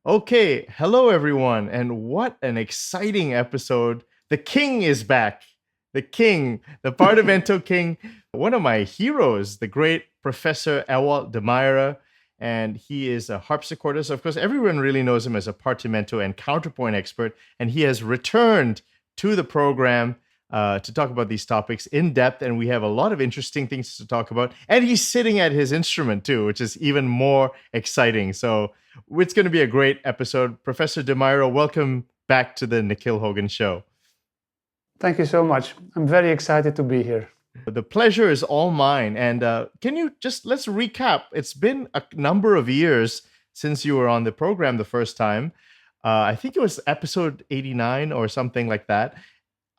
Okay, hello everyone, and what an exciting episode. The king is back. The king, the Partimento king, one of my heroes, the great Professor Ewald Demeyere, and he is a harpsichordist. Of course, everyone really knows him as a partimento and counterpoint expert, and he has returned to the program to talk about these topics in depth, and we have a lot of interesting things to talk about. And he's sitting at his instrument too, which is even more exciting. So it's going to be a great episode. Professor Demeyere, welcome back to the Nikhil Hogan Show. Thank you so much. I'm very excited to be here. The pleasure is all mine. And let's recap. It's been a number of years since you were on the program the first time. I think it was episode 89 or something like that.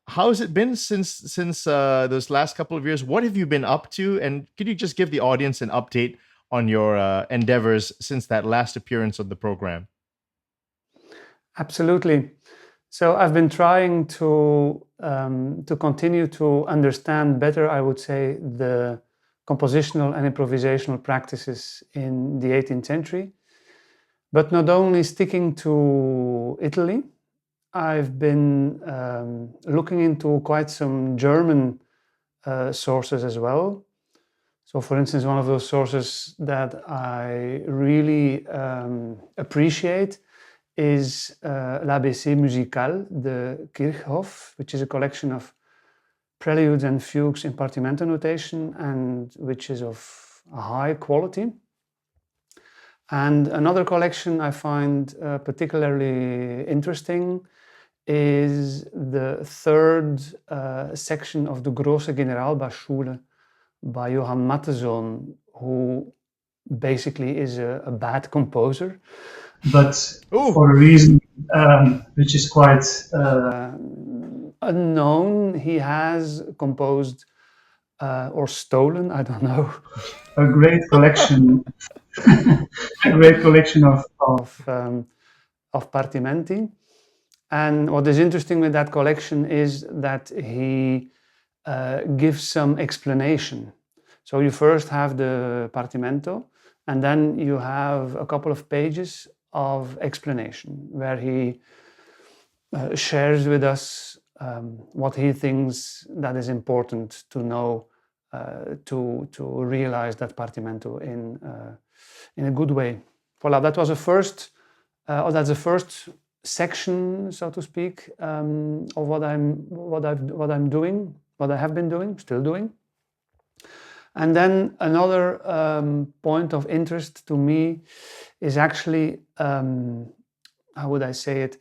How has it been since those last couple of years? What have you been up to? And could you just give the audience an update on your endeavors since that last appearance of the program? Absolutely. So I've been trying to continue to understand better, I would say, the compositional and improvisational practices in the 18th century, but not only sticking to Italy. I've been looking into quite some German sources as well. So, for instance, one of those sources that I really appreciate is l'ABC Musical, the Kirchhoff, which is a collection of preludes and fugues in partimento notation, and which is of a high quality. And another collection I find particularly interesting is the third section of the Große Generalbachschule by Johann Mattheson, who basically is a bad composer, but for a reason which is quite unknown. He has composed or stolen, I don't know, a great collection, of partimenti. And what is interesting with that collection is that he gives some explanation. So you first have the partimento, and then you have a couple of pages of explanation where he shares with us what he thinks that is important to know to realize that partimento in a good way. Voilà, that was that's the first section, so to speak, of what I'm doing, what I have been doing, still doing. And then another point of interest to me is actually, how would I say it,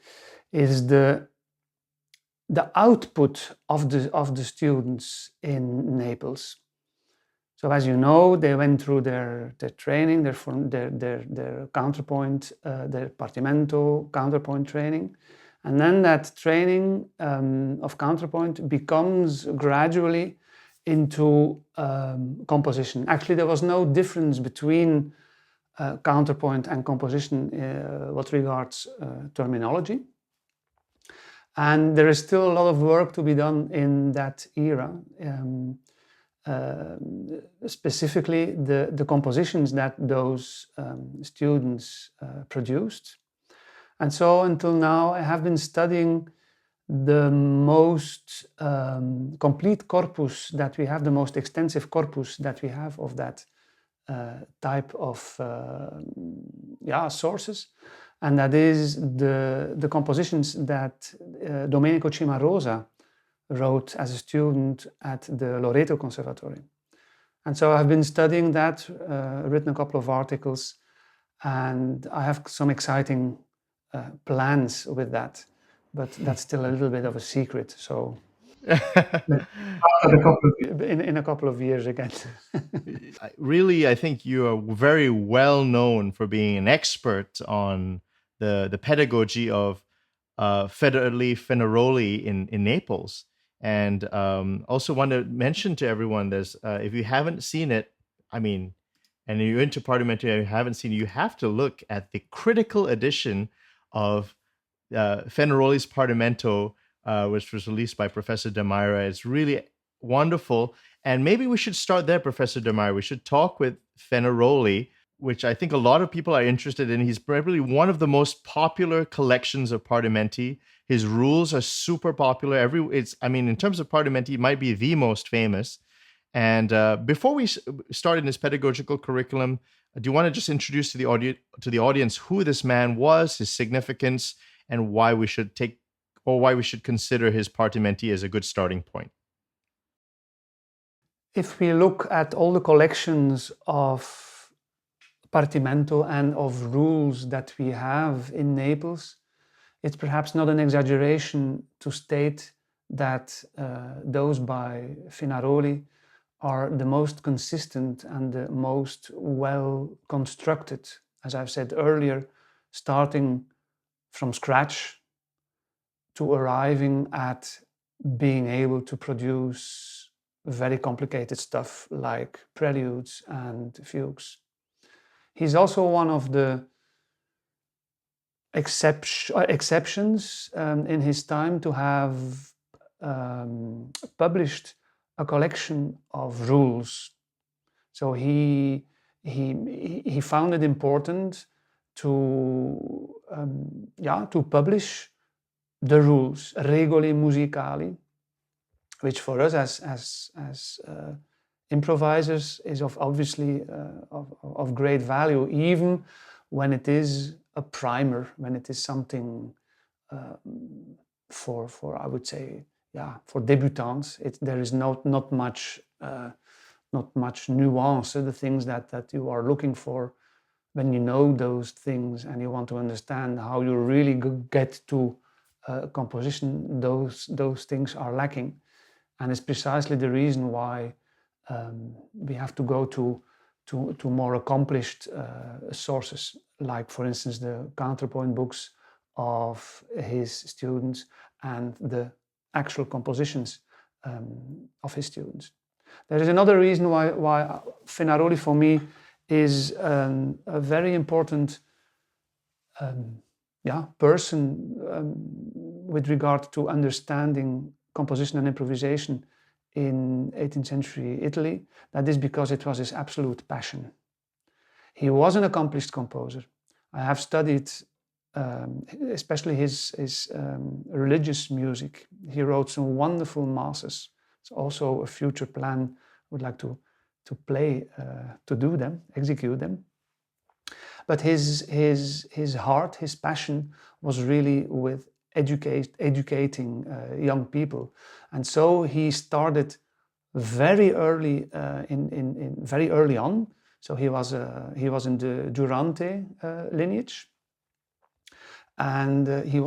is the output of the students in Naples. So as you know, they went through their training, their counterpoint, their partimento counterpoint training. And then that training of counterpoint becomes gradually into composition. Actually, there was no difference between counterpoint and composition what regards terminology. And there is still a lot of work to be done in that era. Specifically the compositions that those students produced. And so until now I have been studying the most complete corpus that we have, the most extensive corpus that we have of that type of sources. And that is the compositions that Domenico Cimarosa wrote as a student at the Loreto Conservatory. And so I've been studying that, written a couple of articles, and I have some exciting plans with that, but that's still a little bit of a secret. So in a couple of years again. Really, I think you are very well known for being an expert on the pedagogy of Fedele Fenaroli in Naples. And also want to mention to everyone, there's if you haven't seen it, and you're into partimento and you haven't seen it, you have to look at the critical edition of Fenaroli's Partimento, which was released by Professor Demeyere. It's really wonderful. And maybe we should start there, Professor Demeyere. We should talk with Fenaroli which I think a lot of people are interested in. He's probably one of the most popular collections of partimenti. His rules are super popular. In terms of partimenti, it might be the most famous. And before we start in his pedagogical curriculum, do you want to just introduce to the audience who this man was, his significance, and why we should consider his partimenti as a good starting point? If we look at all the collections of partimento and of rules that we have in Naples, it's perhaps not an exaggeration to state that those by Fenaroli are the most consistent and the most well constructed, as I've said earlier, starting from scratch to arriving at being able to produce very complicated stuff like preludes and fugues. He's also one of the exceptions in his time to have published a collection of rules. So he found it important to publish the rules, regole musicali, which for us as improvisers is obviously of great value, even when it is a primer, when it is something for I would say, for debutants. There is not much nuance, the things that you are looking for when you know those things and you want to understand how you really get to composition. Those things are lacking, and it's precisely the reason why we have to go to more accomplished sources, like for instance the Counterpoint books of his students and the actual compositions of his students. There is another reason why Fenaroli for me is a very important person with regard to understanding composition and improvisation in 18th century Italy. That is because it was his absolute passion. He was an accomplished composer. I have studied especially his religious music. He wrote some wonderful masses. It's also a future plan. I would like to play, to do them, execute them. But his heart, his passion was really with educating young people, and so he started very early very early on. So he was in the Durante lineage, and he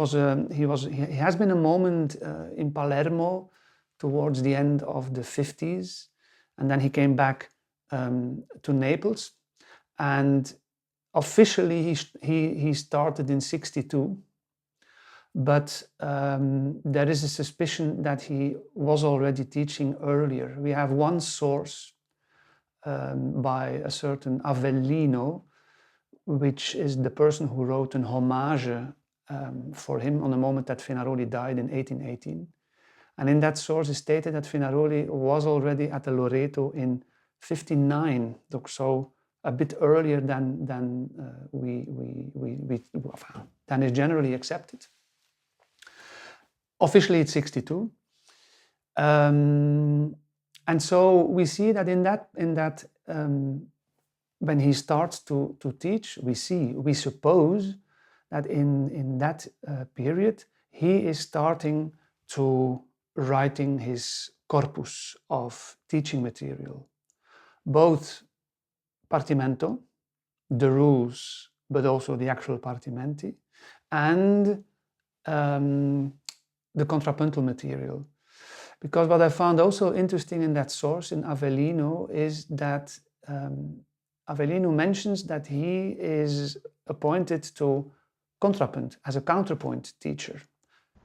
has been a moment in Palermo towards the end of the 50s, and then he came back to Naples, and officially he started in 62, but there is a suspicion that he was already teaching earlier. We have one source by a certain Avellino, which is the person who wrote an homage for him on the moment that Fenaroli died in 1818. And in that source, it stated that Fenaroli was already at the Loreto in 59, so a bit earlier than is generally accepted. Officially, it's 62, and so we see that in that when he starts to teach, we suppose that in that period he is starting to writing his corpus of teaching material, both partimento, the rules, but also the actual partimenti, and the contrapuntal material. Because what I found also interesting in that source in Avellino is that Avellino mentions that he is appointed to contrapunt as a counterpoint teacher,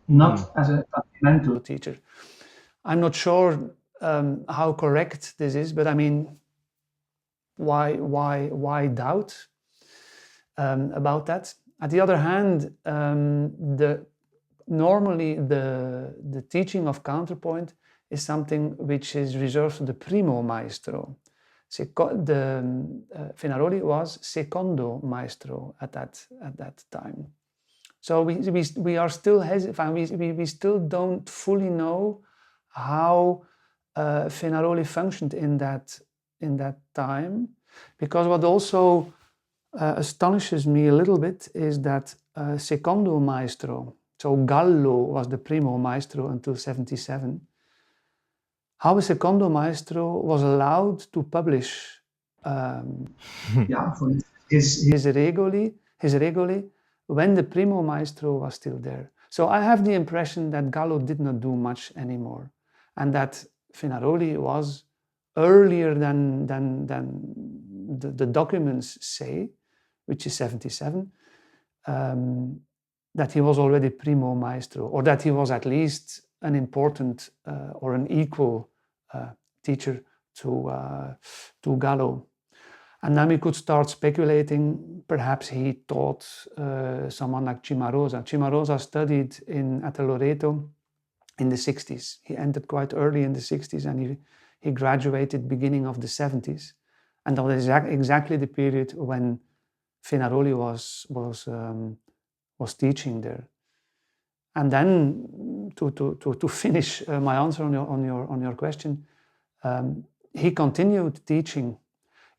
not as a partimento teacher. I'm not sure how correct this is, but I mean, why doubt about that? At the other hand, normally the teaching of counterpoint is something which is reserved to the primo maestro. Fenaroli was secondo maestro at that time. So we are still we still don't fully know how Fenaroli functioned in that time, because what also astonishes me a little bit is that secondo maestro, so Gallo was the primo maestro until 77. How a secondo maestro was allowed to publish his regoli when the primo maestro was still there. So I have the impression that Gallo did not do much anymore, and that Fenaroli was earlier than the documents say, which is 77, that he was already primo maestro, or that he was at least an important or an equal teacher to Gallo. And then we could start speculating. Perhaps he taught someone like Cimarosa. Cimarosa studied at the Loreto in the 60s. He entered quite early in the 60s, and he graduated beginning of the 70s. And that was exactly the period when Fenaroli was teaching there. And then to finish my answer on your question, he continued teaching,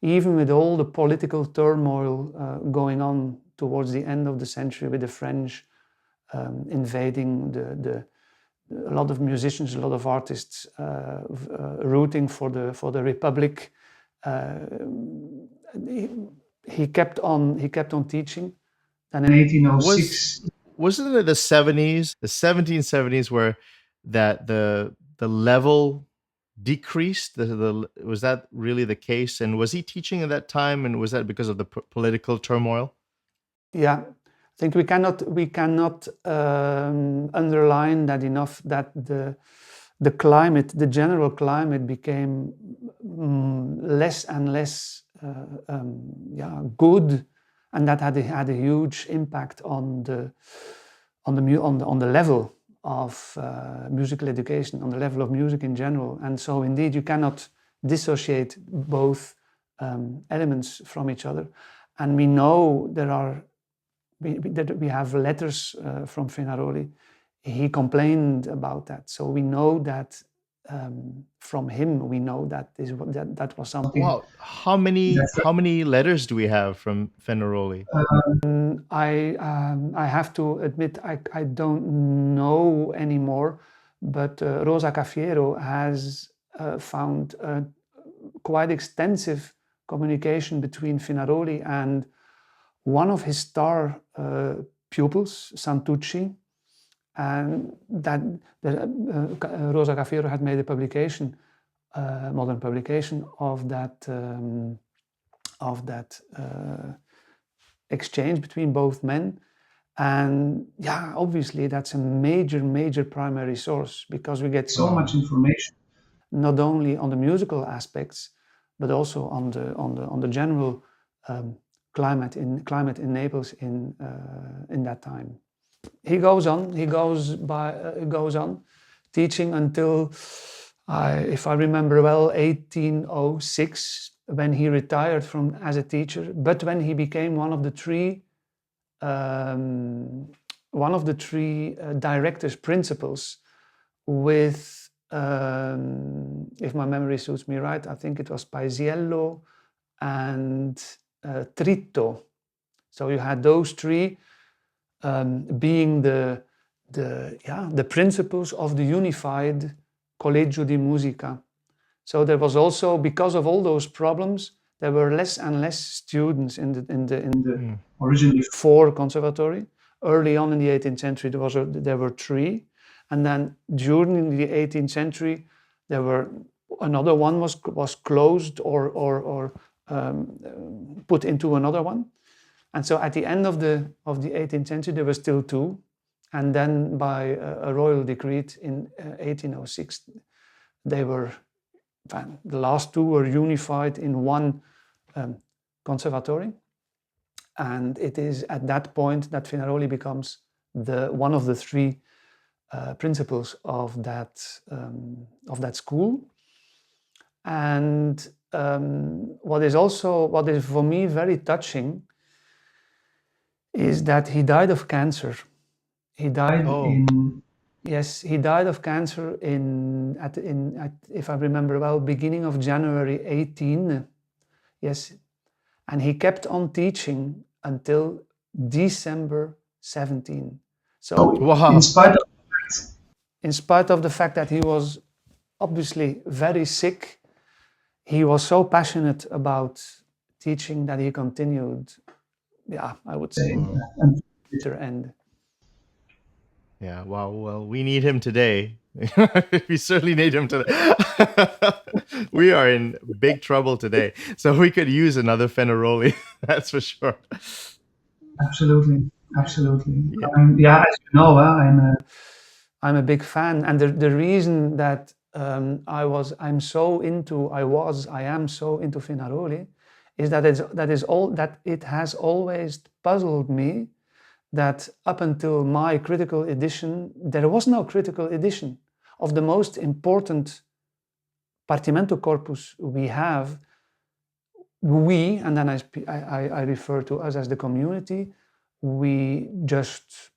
even with all the political turmoil going on towards the end of the century, with the French invading a lot of musicians, a lot of artists rooting for the Republic. He kept on teaching. And in 1806, wasn't it the 70s, the 1770s, where that the level decreased? Was that really the case? And was he teaching at that time? And was that because of the political turmoil? Yeah, I think we cannot underline that enough, that the climate, the general climate, became less and less good, and that had a huge impact on the level of musical education, on the level of music in general. And so indeed you cannot dissociate both elements from each other. And we know we have letters from Fenaroli. He complained about that. So we know that from him, we know that that was something. Wow, how many letters do we have from Fenaroli? I have to admit I don't know anymore, but Rosa Cafiero has found quite extensive communication between Fenaroli and one of his star pupils, Santucci, and that Rosa Cafiero had made a publication, modern publication of that exchange between both men. And yeah, obviously that's a major primary source, because we get so much information, not only on the musical aspects, but also on the general climate in Naples in that time. He goes on teaching until, if I remember well, 1806, when he retired as a teacher. But when he became one of the three directors, principals, with, if my memory suits me right, I think it was Paisiello and Tritto. So you had those three being the principles of the unified Collegio di Musica. So there was also, because of all those problems, there were less and less students in the originally 4 conservatory. Early on in the 18th century, there were 3, and then during the 18th century, another one was closed or put into another one. And so at the end of the 18th century, there were still 2. And then by a royal decree in 1806, the last 2 were unified in one conservatory. And it is at that point that Fenaroli becomes one of the 3 principals of that school. And what is for me very touching is that he died of cancer. He died he died of cancer if I remember well, beginning of January 18. Yes, and he kept on teaching until December 17. So Wow. in spite of the fact that he was obviously very sick, he was so passionate about teaching that he continued, I would say, until the bitter end. Yeah, wow. Well, we need him today. We certainly need him today. We are in big trouble today. So we could use another Fenaroli, that's for sure. Absolutely. As you know, I'm a big fan, and the reason that I am so into Fenaroli is that it has always puzzled me that up until my critical edition, there was no critical edition of the most important partimento corpus we have. And then I refer to us as the community, we just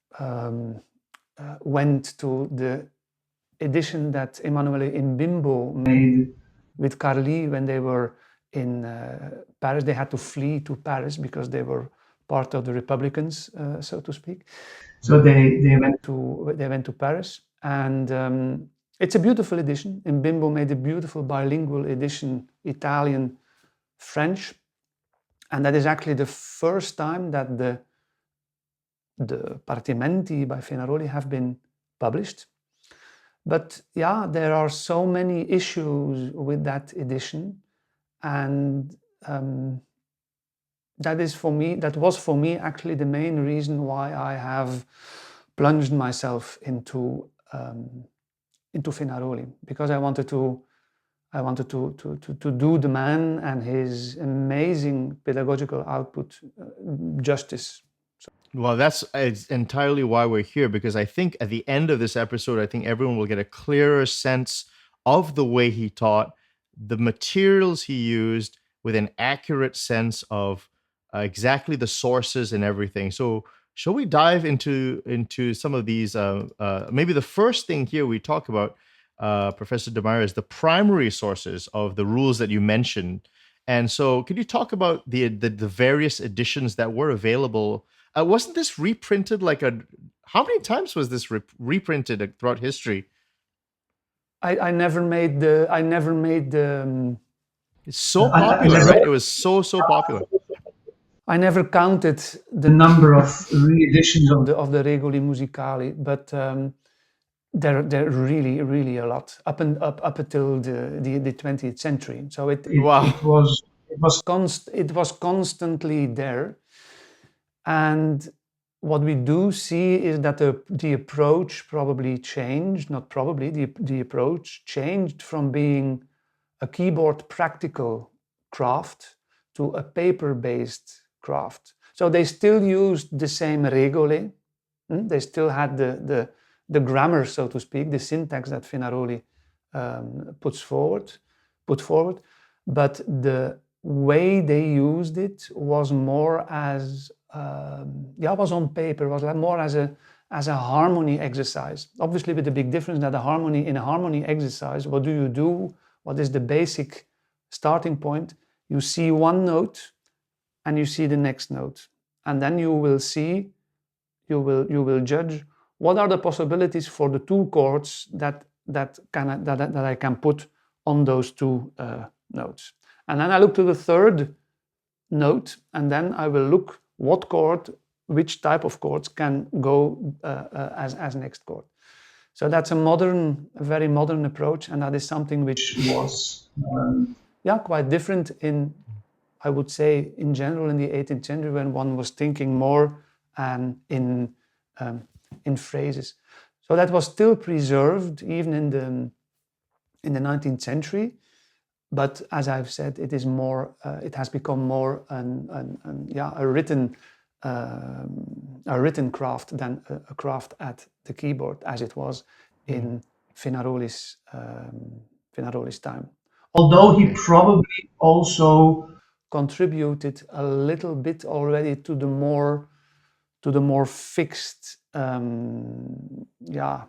went to the edition that Emanuele Imbimbo made with Carly when they were in Paris. They had to flee to Paris because they were part of the Republicans, so to speak. So they went to Paris, and it's a beautiful edition. Imbimbo made a beautiful bilingual edition, Italian, French, and that is actually the first time that the partimenti by Fenaroli have been published. But there are so many issues with that edition, and that was for me actually the main reason why I have plunged myself into Fenaroli, because I wanted to do the man and his amazing pedagogical output justice. Well, that's entirely why we're here, because I think at the end of this episode, I think everyone will get a clearer sense of the way he taught, the materials he used, with an accurate sense of exactly the sources and everything. So shall we dive into some of these? Maybe the first thing here we talk about, Professor Demeyere, is the primary sources of the rules that you mentioned. And so could you talk about the various editions that were available? Wasn't this reprinted how many times was this reprinted throughout history? I never made the it's so popular, right? It was so popular. I never counted the number of re-editions of the Regoli Musicali, but they're really, really a lot up until the 20th century. So it was constantly there. And what we do see is that the approach probably changed, not probably, the approach changed from being a keyboard practical craft to a paper-based craft. So they still used the same regole. They still had the grammar, so to speak, the syntax that Fenaroli put forward. But the way they used it was more as was on paper, was more as a harmony exercise. Obviously, with the big difference that in a harmony exercise, what do you do? What is the basic starting point? You see one note, and you see the next note, and then you will judge what are the possibilities for the two chords that I can put on those two notes. And then I look to the third note, and then I will look which type of chords can go as next chord. So that's a very modern approach, and that is something which was quite different I would say, in general in the 18th century, when one was thinking more in phrases. So that was still preserved even in the 19th century. But as I've said, it is more. It has become more a written craft than a craft at the keyboard, as it was in Fenaroli's time. Although he probably also contributed a little bit already to the more fixed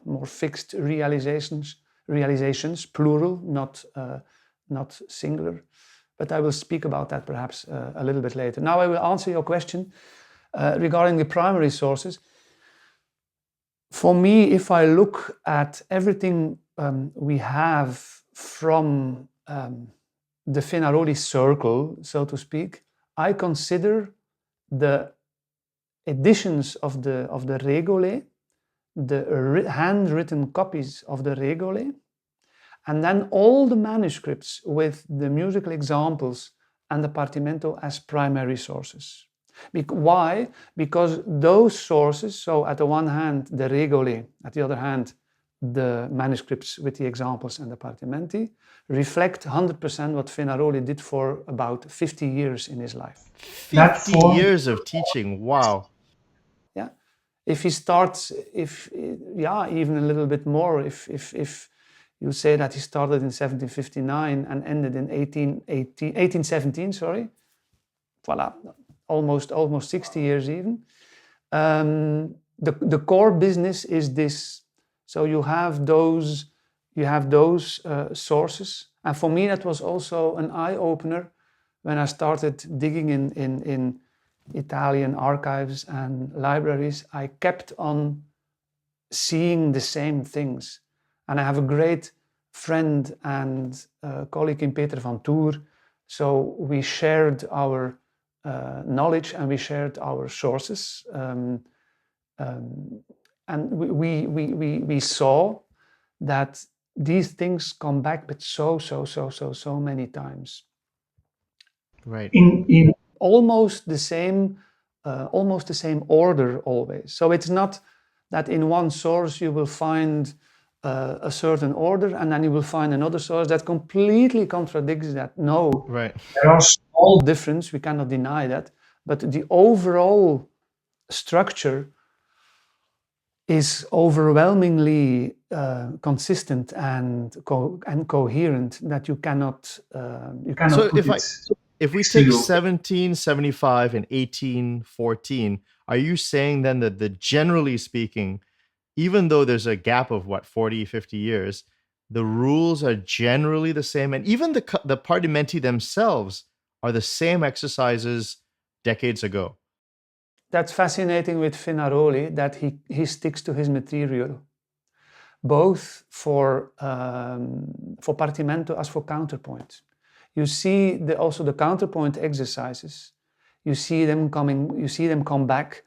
more fixed realizations, plural, not singular, but I will speak about that perhaps a little bit later. Now I will answer your question regarding the primary sources. For me, if I look at everything we have from the Fenaroli circle, so to speak, I consider the editions of the regole, the handwritten copies of the regole, and then all the manuscripts with the musical examples and the partimento as primary sources. Why? Because those sources, so at the one hand the regole, at the other hand the manuscripts with the examples and the partimenti, reflect 100% what Fenaroli did for about 50 years in his life. 50 years of teaching, wow. Yeah, if he starts, even a little bit more, if you say that he started in 1759 and ended in 1817, sorry, voila, almost 60 years even. The core business is this. So you have those sources, and for me that was also an eye-opener when I started digging in Italian archives and libraries. I kept on seeing the same things, and I have a great friend and colleague in Peter van Toer, so we shared our knowledge and we shared our sources, and we saw that these things come back, but so many times. Right. in Almost the same order always. So it's not that in one source you will find a certain order and then you will find another source that completely contradicts that. No, Right. there are small difference, we cannot deny that, but the overall structure is overwhelmingly consistent and coherent, that you cannot So if we take 1775 and 1814, are you saying then that generally speaking, even though there's a gap of 40, 50 years, the rules are generally the same, and even the partimenti themselves are the same exercises decades ago? That's fascinating with Fenaroli, that he sticks to his material, both for partimento as for counterpoint. You see also the counterpoint exercises. You see them come back,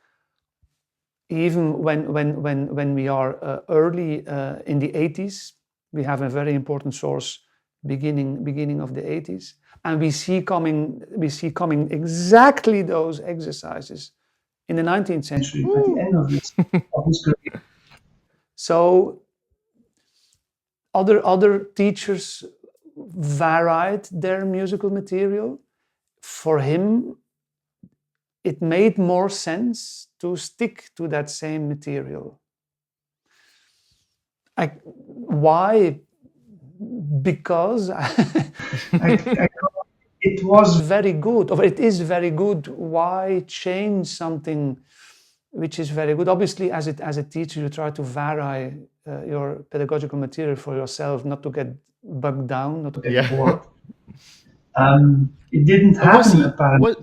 even when we are early in the 80s. We have a very important source beginning of the 80s, and we see coming exactly those exercises in the 19th century, at the end of his career. So other teachers varied their musical material. For him, it made more sense to stick to that same material. Why? Because it was very good, or it is very good. Why change something which is very good? Obviously, as a teacher, you try to vary your pedagogical material for yourself, not to get bogged down, not to get bored. It didn't happen apparently.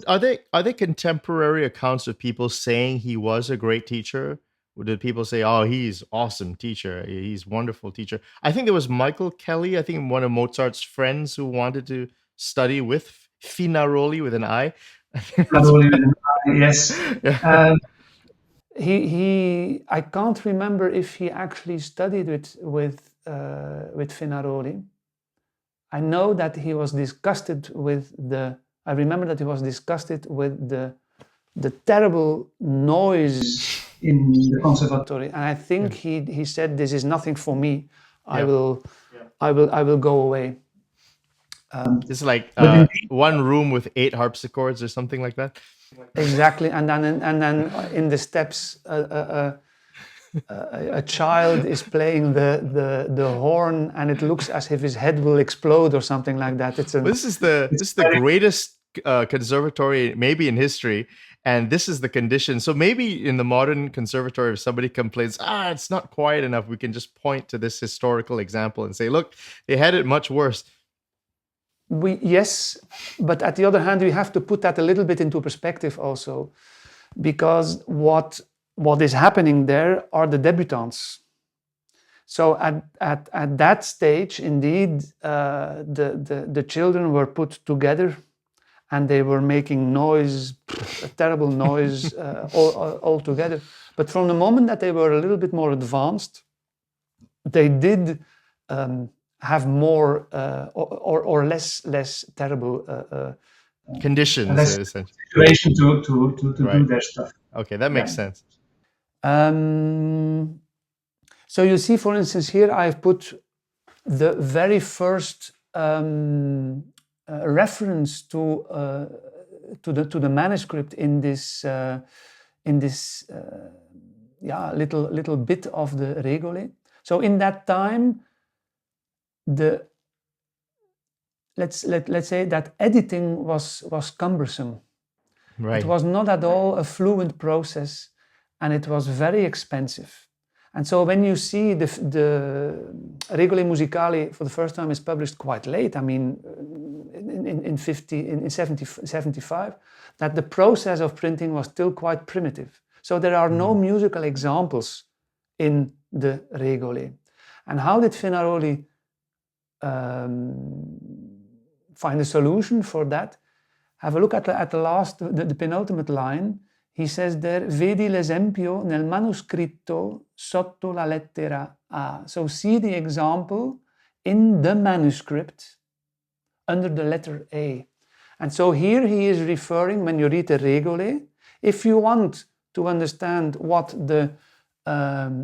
Are they contemporary accounts of people saying he was a great teacher? Or did people say, "Oh, he's awesome teacher. He's wonderful teacher"? I think there was Michael Kelly, I think one of Mozart's friends, who wanted to study with Fenaroli with an I. Fenaroli with an I, yes. Yeah. I can't remember if he actually studied with Fenaroli. I know that he was disgusted with I remember that he was disgusted with the terrible noise in the conservatory, and I think he said, "This is nothing for me. I will go away." It's like one room with 8 harpsichords or something like that. Exactly, and then in the steps a child is playing the horn and it looks as if his head will explode or something like that. It's This is the greatest conservatory maybe in history, and this is the condition. So maybe in the modern conservatory, if somebody complains, it's not quiet enough, we can just point to this historical example and say, look, they had it much worse. Yes, but at the other hand, we have to put that a little bit into perspective also, because what is happening there are the debutants. So at that stage, indeed, the children were put together and they were making noise, a terrible noise all together. But from the moment that they were a little bit more advanced, they did have more or less terrible conditions. Less situation to do their stuff. Okay, that makes sense. So you see, for instance, here I've put the very first reference to the manuscript in this little bit of the regole. So in that time, let's say that editing was cumbersome. Right. It was not at all a fluent process, and it was very expensive. And so when you see the Regole Musicali for the first time is published quite late, I mean in 75, that the process of printing was still quite primitive. So there are no musical examples in the Regole. And how did Fenaroli find a solution for that? Have a look at the penultimate line. He says there, vedi l'esempio nel manoscritto sotto la lettera A. So see the example in the manuscript under the letter A. And so here he is referring, when you read the Regole, if you want to understand what the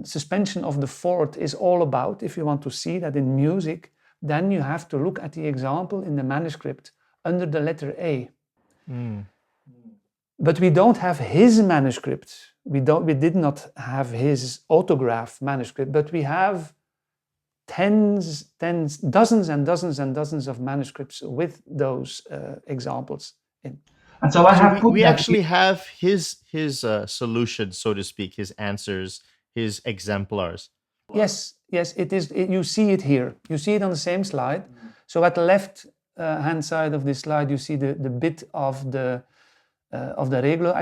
suspension of the fourth is all about, if you want to see that in music, then you have to look at the example in the manuscript under the letter A. But we don't have his manuscript. We did not have his autograph manuscript, but we have dozens and dozens and dozens of manuscripts with those examples in. And so we actually have his solution, so to speak, his answers, his exemplars. Yes, it is. You see it here. You see it on the same slide. So at the left hand side of this slide, you see the bit of the Regole.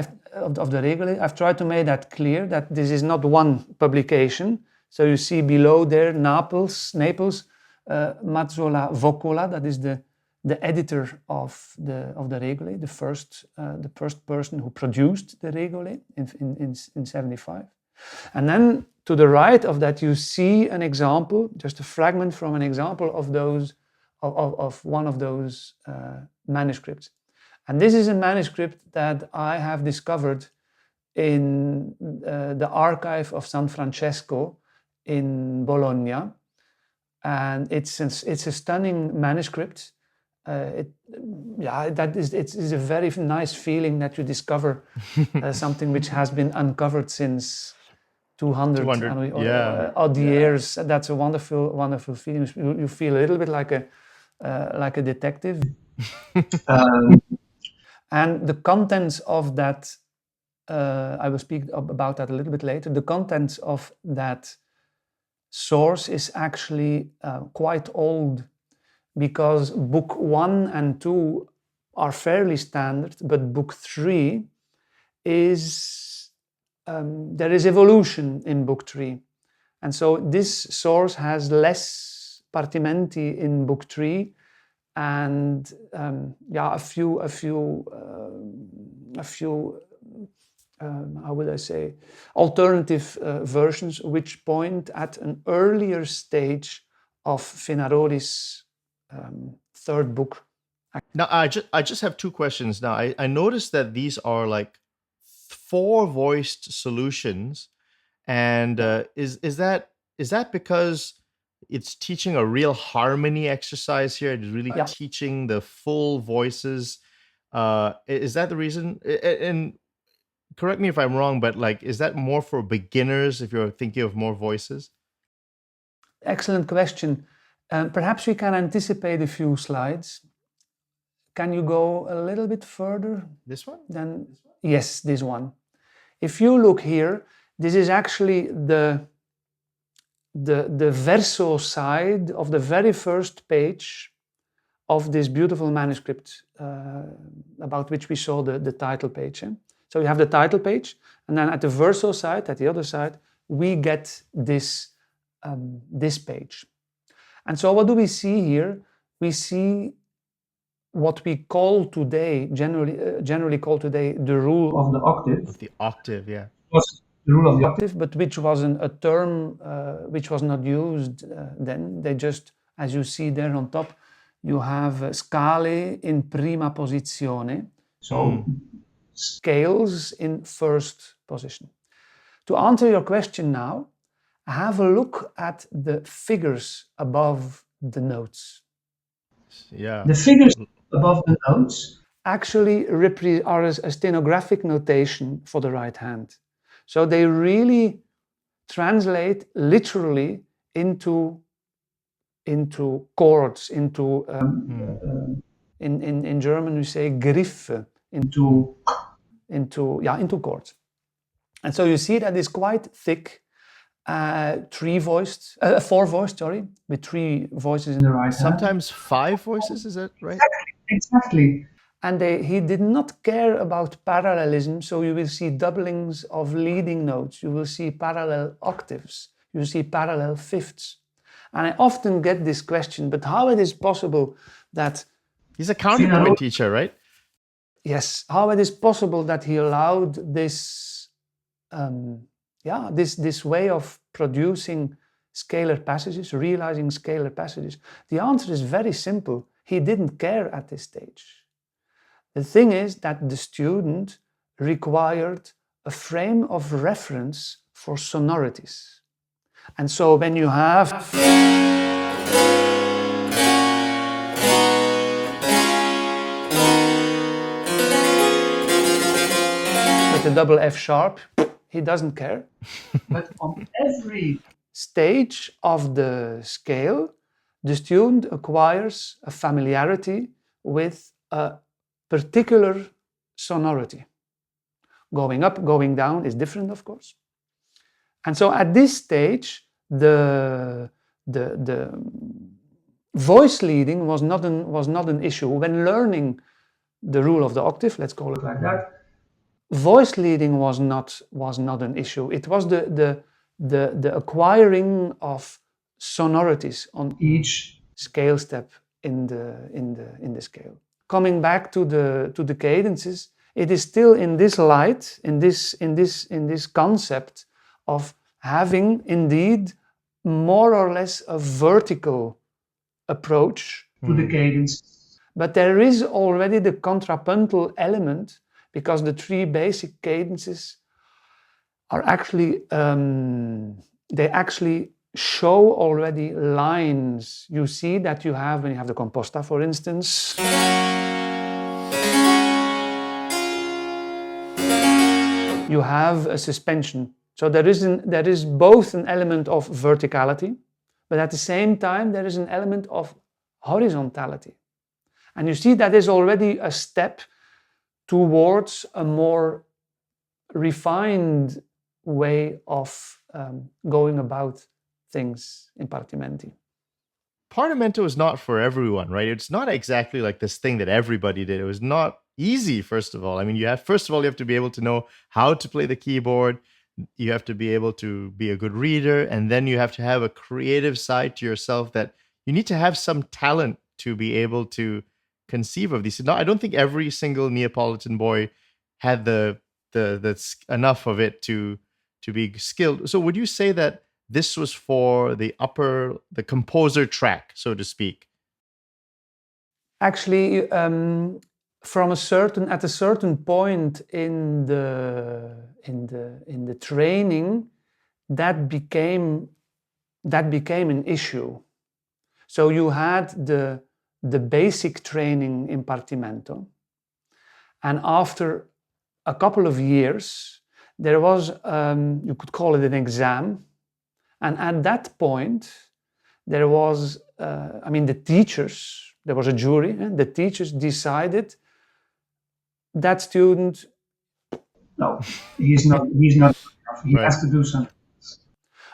I've tried to make that clear that this is not one publication. So you see below there Naples, Mazzola Voccola. That is the editor of the Regole, the first person who produced the Regole in 75. And then to the right of that, you see an example, just a fragment from an example of those of one of those manuscripts. And this is a manuscript that I have discovered in the archive of San Francesco in Bologna, and it's a stunning manuscript. It's a very nice feeling that you discover something which has been uncovered since 200 odd years. That's a wonderful feeling. You feel a little bit like a detective. And the contents of that, I will speak about that a little bit later. The contents of that source is actually quite old, because book 1 and 2 are fairly standard, but book 3 is, there is evolution in book 3. And so this source has less partimenti in book 3, and a few how would I say, alternative versions which point at an earlier stage of Fenaroli's third book. Now, I just have two questions. Now, I noticed that these are like 4-voiced solutions, and is that because it's teaching a real harmony exercise here? It's really teaching the full voices. Is that the reason? And correct me if I'm wrong, but like, is that more for beginners if you're thinking of more voices? Excellent question. Perhaps we can anticipate a few slides. Can you go a little bit further? This one? Yes, this one. If you look here, this is actually the verso side of the very first page of this beautiful manuscript about which we saw the title page. So you have the title page, and then at the verso side, at the other side, we get this page. And so what do we see here? We see what we call today, generally call today, the rule of the octave. Of the octave, yeah. Was the rule of the octave, but which wasn't a term which was not used then. They just, as you see there on top, you have scale in prima posizione, so scales in first position. To answer your question now, have a look at the figures above the notes. Yeah. the figures above the notes Actually are a stenographic notation for the right hand. So they really translate literally into chords, into in German we say Griffe, into chords. And so you see that it's quite thick, four voiced, with three voices in the right hand. Sometimes five voices, is that right? Exactly. And he did not care about parallelism, so you will see doublings of leading notes, you will see parallel octaves, you will see parallel fifths. And I often get this question, but how it is possible that... He's a counterpoint teacher, right? Yes, how it is possible that he allowed this, this way of producing scalar passages, realizing scalar passages. The answer is very simple. He didn't care at this stage. The thing is that the student required a frame of reference for sonorities. And so when you have with the double F sharp, he doesn't care. But on every stage of the scale, the student acquires a familiarity with a particular sonority. Going up, going down is different, of course. And so at this stage, the voice leading was not an issue. When learning the rule of the octave, let's call it like that, voice leading was not an issue. It was the acquiring of sonorities on each scale step in the scale. Coming back to the cadences, it is still in this light, in this concept of having indeed more or less a vertical approach to the cadence. But there is already the contrapuntal element, because the three basic cadences are actually, they actually show already lines. You see that you have, when you have the composta, for instance, you have a suspension. So there is both an element of verticality, but at the same time there is an element of horizontality. And you see that is already a step towards a more refined way of going about things in partimenti. Partimento is not for everyone, right? It's not exactly like this thing that everybody did. It was not easy, first of all. I mean, you have to be able to know how to play the keyboard. You have to be able to be a good reader. And then you have to have a creative side to yourself that you need to have some talent to be able to conceive of these. No, I don't think every single Neapolitan boy had the enough of it to be skilled. So would you say that this was for the composer track, so to speak? Actually, at a certain point in the training, that became an issue. So you had the basic training in partimento, and after a couple of years, there was, you could call it an exam. And at that point, there was, the teachers, there was a jury, the teachers decided that student. No, he's not good enough. He Right. has to do something.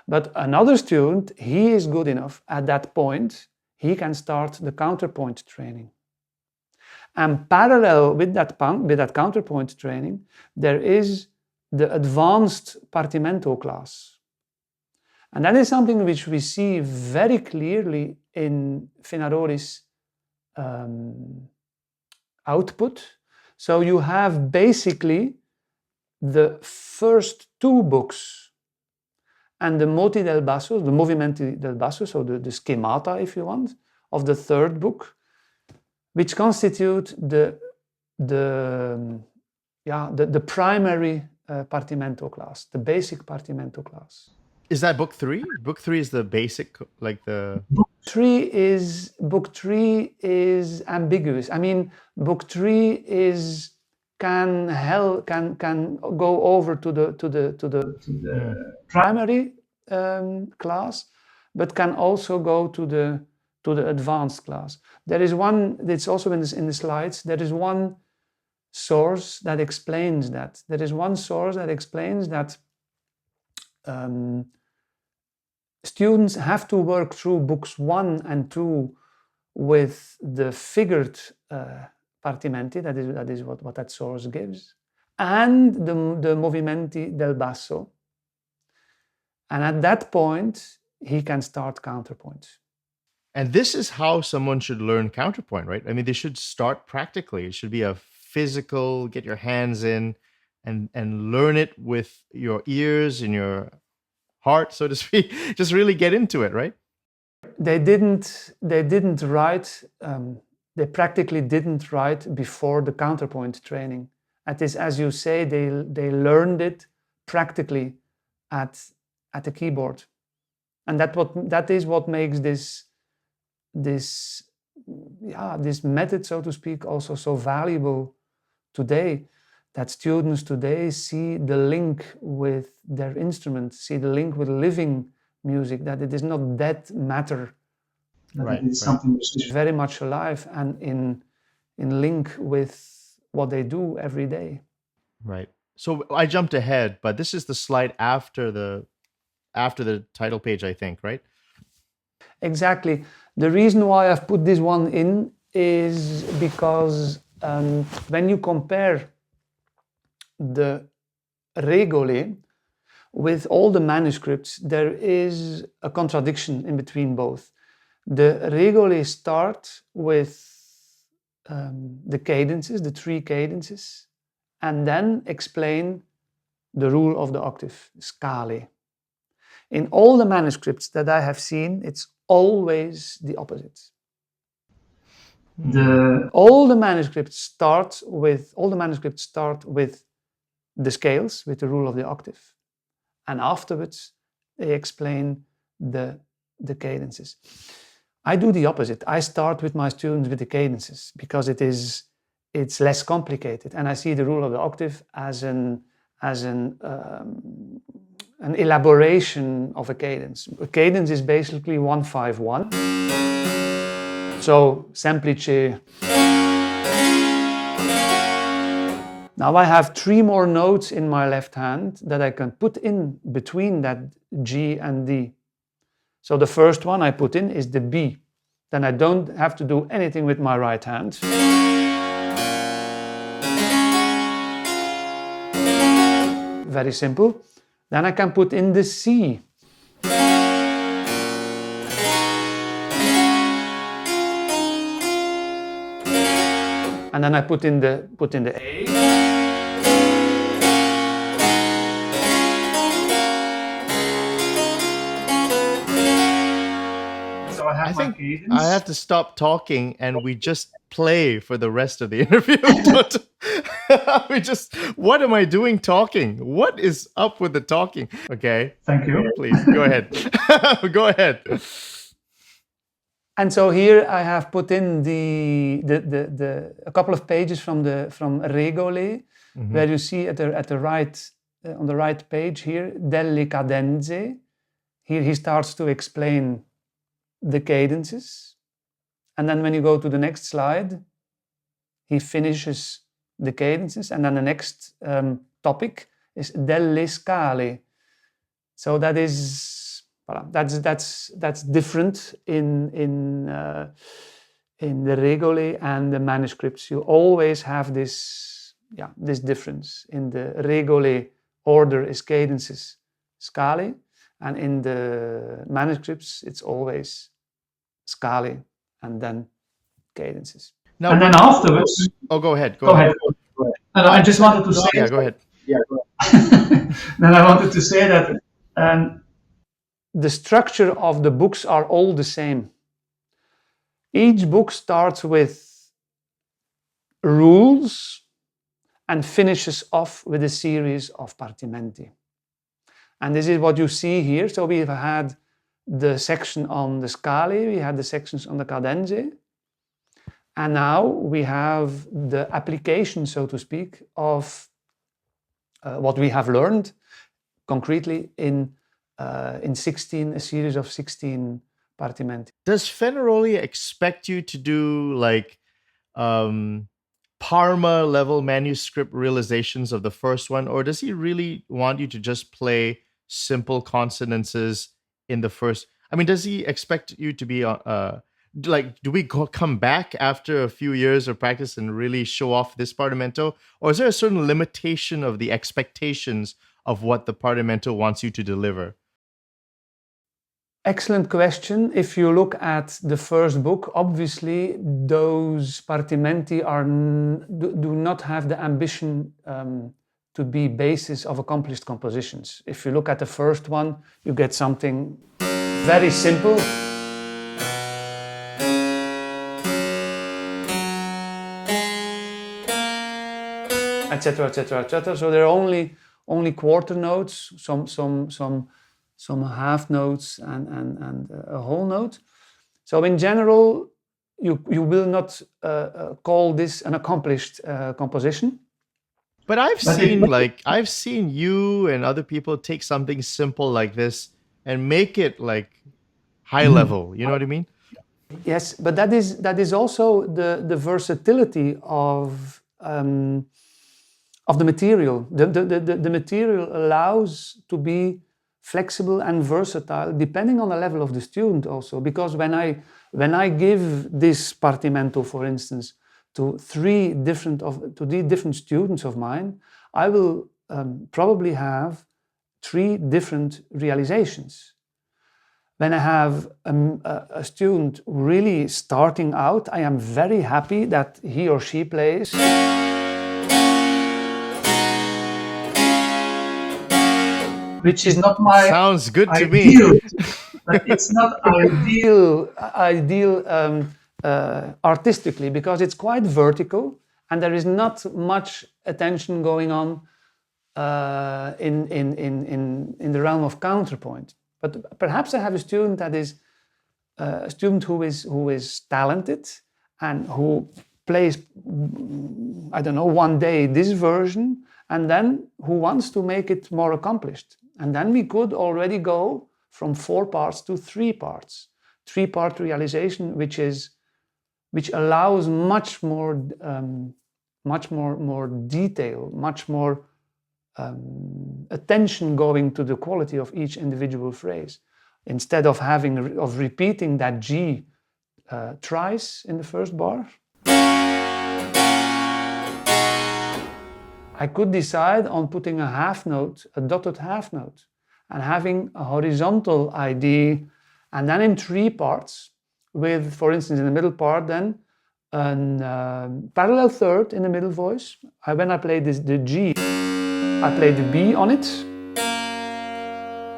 But another student, he is good enough at that point, he can start the counterpoint training. And parallel with that counterpoint training, there is the advanced partimento class. And that is something which we see very clearly in Fenaroli's output. So you have basically the first two books and the moti del basso, the movimenti del basso, so the schemata, if you want, of the third book, which constitute the primary partimento class, the basic partimento class. Is that book 3? Book 3 is the basic, like the... Book three is ambiguous. I mean, book 3 can go over to the primary class, but can also go to the advanced class. There is one. It's also in the slides. There is one source that explains that. There is one source that explains that students have to work through books 1 and 2 with the figured partimenti, that is what that source gives, and the movimenti del basso. And at that point, he can start counterpoint. And this is how someone should learn counterpoint, right? I mean, they should start practically. It should be a physical, get your hands in and learn it with your ears and your heart, so to speak. Just really get into it, right? They didn't write, they practically didn't write before the counterpoint training. That is, as you say, they learned it practically at the keyboard. And that is what makes this method, so to speak, also so valuable today, that students today see the link with their instrument, see the link with living music, that it is not dead matter, Right. It's something which is very much alive and in link with what they do every day. Right. So I jumped ahead, but this is the slide after the title page, I think, right? Exactly. The reason why I've put this one in is because when you compare the regole with all the manuscripts, there is a contradiction in between both. The regole start with the cadences, the 3 cadences, and then explain the rule of the octave, scale. In all the manuscripts that I have seen, it's always the opposite. All the manuscripts start with the scales, with the rule of the octave, and afterwards they explain the cadences. I do the opposite. I start with my students with the cadences because it's less complicated, and I see the rule of the octave as an elaboration of a cadence. A cadence is basically 1-5-1. So semplice. Now I have 3 more notes in my left hand that I can put in between that G and D. So the first one I put in is the B. Then I don't have to do anything with my right hand. Very simple. Then I can put in the C. And then I put in the A. so I have I my think cadence. I have to stop talking and we just play for the rest of the interview. What am I doing talking? What is up with the talking? Okay. Thank you. Please, go ahead. Go ahead. And so here I have put in a couple of pages from regole, where you see at the right on the right page here, delle cadenze. Here he starts to explain the cadences. And then when you go to the next slide, he finishes the cadences. And then the next topic is delle scale. So that is, that's different in the regole and the manuscripts. You always have this difference. In the regole, order is cadences, scale. And in the manuscripts, it's always scale and then cadences. Now, and then afterwards... Oh, go ahead. Go ahead. And I just wanted to say... Yeah, go ahead. Then I wanted to say that... the structure of the books are all the same. Each book starts with rules and finishes off with a series of partimenti. And this is what you see here. So we've had the section on the scale, we had the sections on the cadenze, and now we have the application, so to speak, of what we have learned concretely in a series of 16 partimenti. Does Fenaroli expect you to do like Parma level manuscript realizations of the first one, or does he really want you to just play simple consonances in the first? I mean, does he expect you to be like, do we come back after a few years of practice and really show off this partimento, or is there a certain limitation of the expectations of what the partimento wants you to deliver? Excellent question. If you look at the first book, obviously those partimenti do not have the ambition to be basis of accomplished compositions. If you look at the first one, you get something very simple. Etc., etc., etc. So there are only quarter notes, some half notes, and a whole note. So in general, you will not call this an accomplished composition. But I've seen you and other people take something simple like this and make it like high level. You know what I mean? Yes, but that is also the versatility of the material. The material allows to be flexible and versatile depending on the level of the student also. Because when I give this partimento, for instance, to three different students of mine, I will probably have three different realizations. When I have a student really starting out, I am very happy that he or she plays which is not my sounds good to ideal, me. but it's not ideal artistically, because it's quite vertical and there is not much attention going on in the realm of counterpoint. But perhaps I have a student that is a student who is talented and who plays, I don't know, one day this version, and then who wants to make it more accomplished. And then we could already go from 4 parts to 3 parts. 3-part realization, which allows much more detail, much more attention going to the quality of each individual phrase. Instead of repeating that G thrice in the first bar, I could decide on putting a half note, a dotted half note, and having a horizontal ID, and then in 3 parts, with, for instance, in the middle part, then a parallel third in the middle voice. When I play the G, I play the B on it.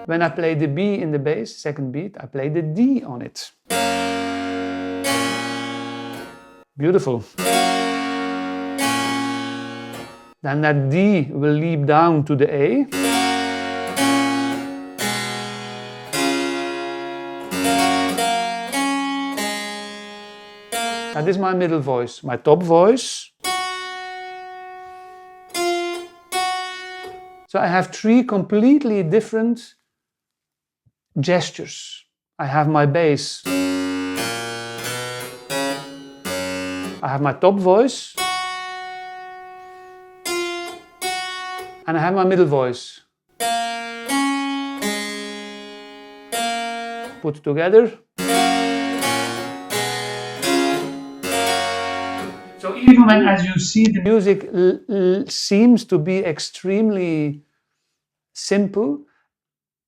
When I play the B in the bass, second beat, I play the D on it. Beautiful. Then that D will leap down to the A. That is my middle voice. My top voice So I have three completely different gestures. I have my bass. I have my top voice. And I have my middle voice. Put together. So even when, as you see the Music seems to be extremely simple,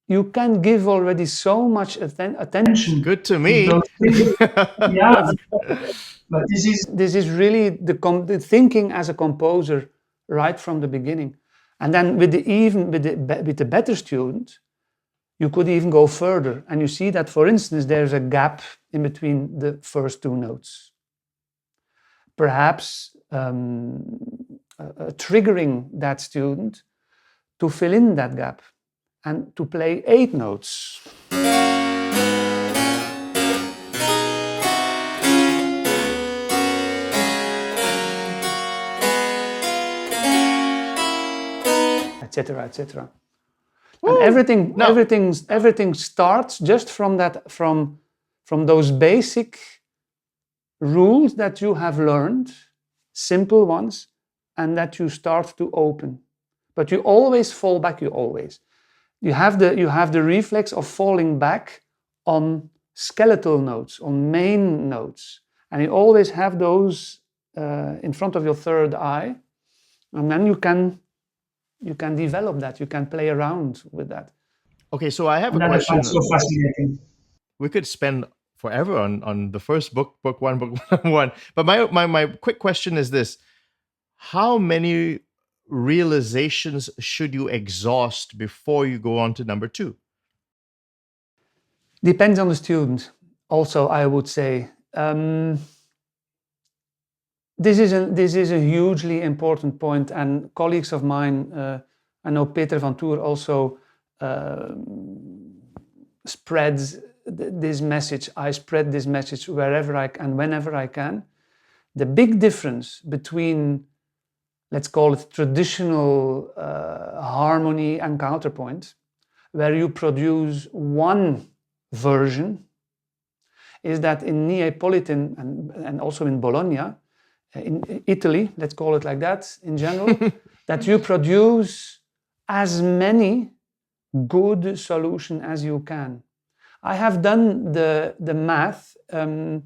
you can give already so much attention. Good to me. those things, yeah, but This is really the thinking as a composer right from the beginning. And then with the better student, you could even go further. And you see that, for instance, there's a gap in between the first two notes. Perhaps triggering that student to fill in that gap and to play 8 notes. Etc., etc. And everything starts just from that, from those basic rules that you have learned, simple ones, and that you start to open. But you always fall back. You have the reflex of falling back on skeletal notes, on main notes, and you always have those in front of your third eye, and then you can develop that. You can play around with that. Okay, so I have a that I question. find so fascinating. We could spend forever on the first book one. But my quick question is this: how many realizations should you exhaust before you go on to number 2? Depends on the student. Also, I would say this is a hugely important point, and colleagues of mine, I know Peter van Toer also spreads this message. I spread this message wherever I can, whenever I can. The big difference between, let's call it traditional harmony and counterpoint, where you produce one version, is that in Neapolitan and also in Bologna, in Italy, let's call it like that in general, that you produce as many good solutions as you can. I have done the math. I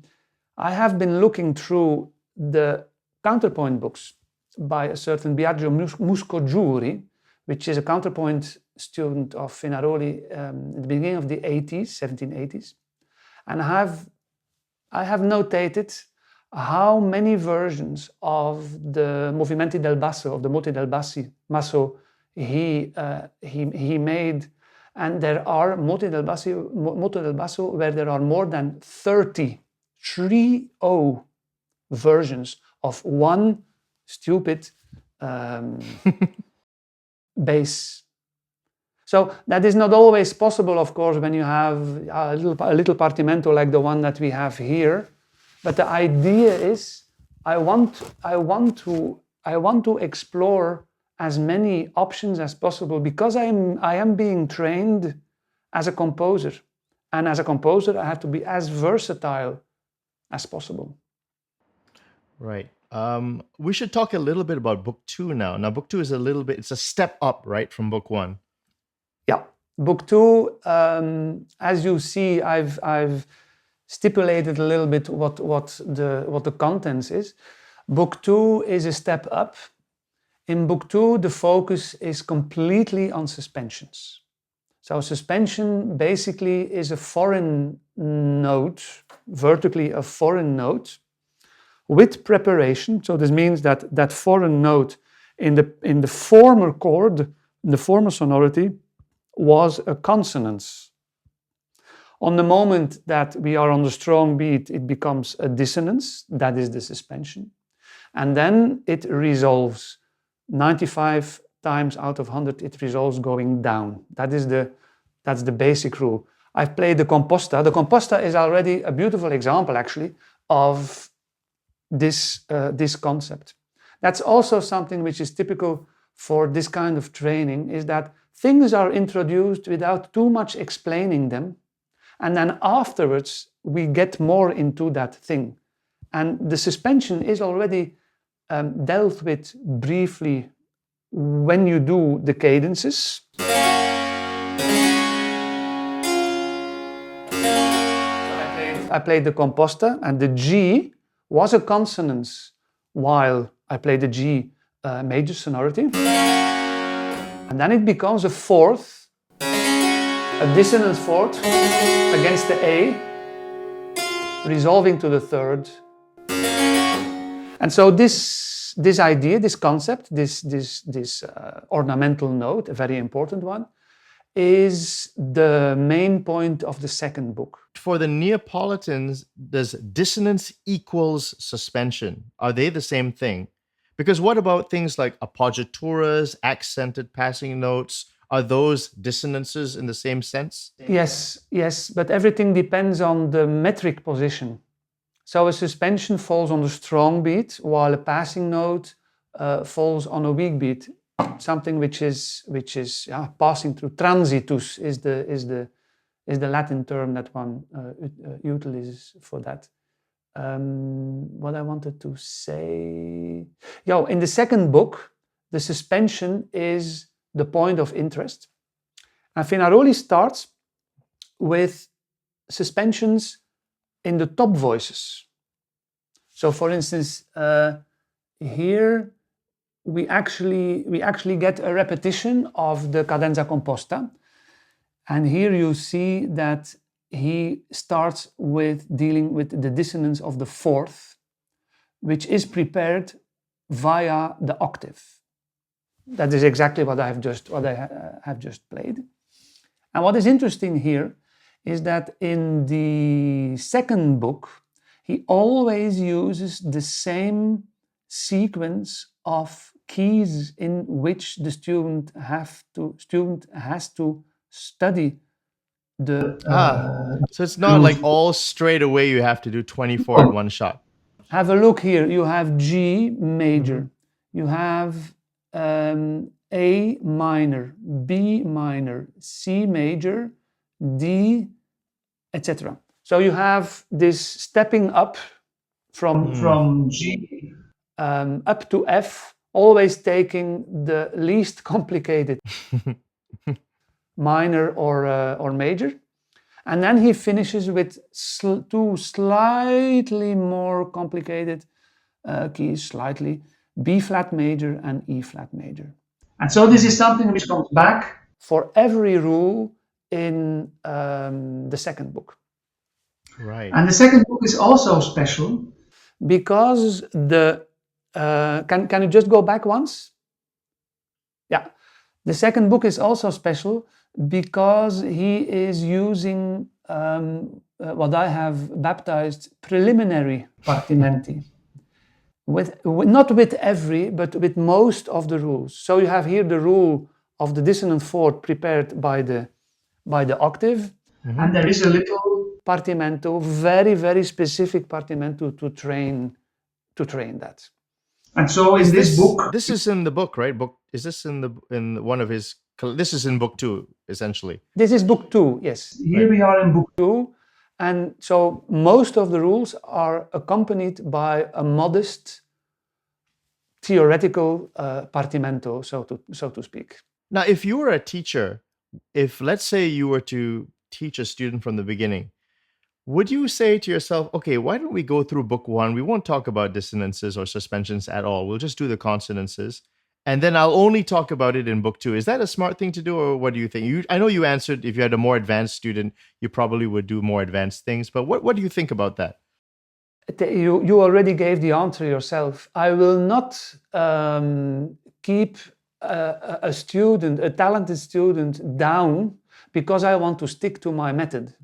have been looking through the counterpoint books by a certain Biagio Muscogiuri, which is a counterpoint student of Fenaroli at the beginning of the 1780s. And I have notated how many versions of the Movimenti del Basso, of the Moti del Basso, he made. And there are Moti del Basso where there are more than 30 versions of one stupid bass. So that is not always possible, of course, when you have a little partimento like the one that we have here. But the idea is, I want to explore as many options as possible, because I am being trained as a composer, and as a composer I have to be as versatile as possible. Right. We should talk a little bit about book 2 now. Now, book 2 is it's a step up, right, from book 1. Yeah, book 2. As you see, I've stipulated a little bit what the contents is. Book 2 is a step up. In book 2, the focus is completely on suspensions. So suspension basically is a foreign note, vertically a foreign note, with preparation. So this means that foreign note in the former chord, in the former sonority, was a consonance. On the moment that we are on the strong beat, it becomes a dissonance. That is the suspension. And then it resolves. 95 times out of 100, it resolves going down. That's the basic rule. I've played the composta. The composta is already a beautiful example, actually, of this concept. That's also something which is typical for this kind of training is that things are introduced without too much explaining them, and then afterwards we get more into that thing. And the suspension is already dealt with briefly when you do the cadences. I played the composta, and the G was a consonance while I played the G major sonority. And then it becomes a fourth, a dissonance fourth against the A, resolving to the third. And so this idea, this concept, this ornamental note, a very important one, is the main point of the second book. For the Neapolitans, does dissonance equals suspension? Are they the same thing? Because what about things like appoggiaturas, accented passing notes? Are those dissonances in the same sense? Yes, but everything depends on the metric position. So a suspension falls on the strong beat, while a passing note falls on a weak beat. Something which is passing through. Transitus is the Latin term that one utilizes for that. What I wanted to say, in the second book, the suspension is the point of interest, and Fenaroli starts with suspensions in the top voices. So, for instance, here we actually get a repetition of the cadenza composta, and here you see that he starts with dealing with the dissonance of the fourth, which is prepared via the octave. That is exactly what I have just played. And what is interesting here is that in the second book, he always uses the same sequence of keys in which the student has to study the. So it's not like all straight away you have to do 24 in one shot. Have a look here. You have G major. You have A minor, B minor, C major, D, etc. So you have this stepping up from G up to F, always taking the least complicated minor or major. And then he finishes with two slightly more complicated keys, B flat major and E flat major. And so this is something which comes back for every rule in the second book. Right. And the second book is also special because can you just go back once? Yeah. The second book is also special because he is using what I have baptized preliminary partimenti. Not with every, but with most of the rules. So you have here the rule of the dissonant fourth prepared by the octave. Mm-hmm. And there is a little partimento, very, very specific partimento to train that. And so in this book, this is in the book, right? Is this in one of his? This is in book 2, essentially. This is book 2, yes. Here we are in book 2, and so most of the rules are accompanied by a modest theoretical partimento, so to speak. Now, if you were a teacher, if let's say you were to teach a student from the beginning, would you say to yourself, okay, why don't we go through book 1? We won't talk about dissonances or suspensions at all. We'll just do the consonances. And then I'll only talk about it in book 2. Is that a smart thing to do, or what do you think? I know you answered if you had a more advanced student, you probably would do more advanced things. But what do you think about that? You already gave the answer yourself. I will not keep a talented student down because I want to stick to my method.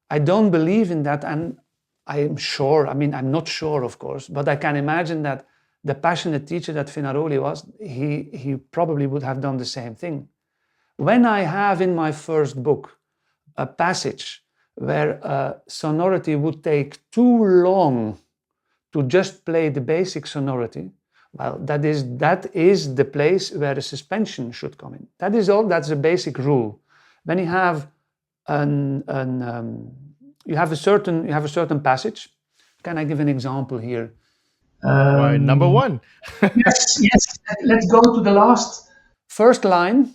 I don't believe in that, and I am sure, I'm not sure, of course, but I can imagine that the passionate teacher that Fenaroli was, he probably would have done the same thing. When I have in my first book a passage where a sonority would take too long to just play the basic sonority, Well, that is the place where the suspension should come in. That is all. That's a basic rule. When you have you have a certain passage. Can I give an example here? Why, number one. Yes. Let's go to the last. First line.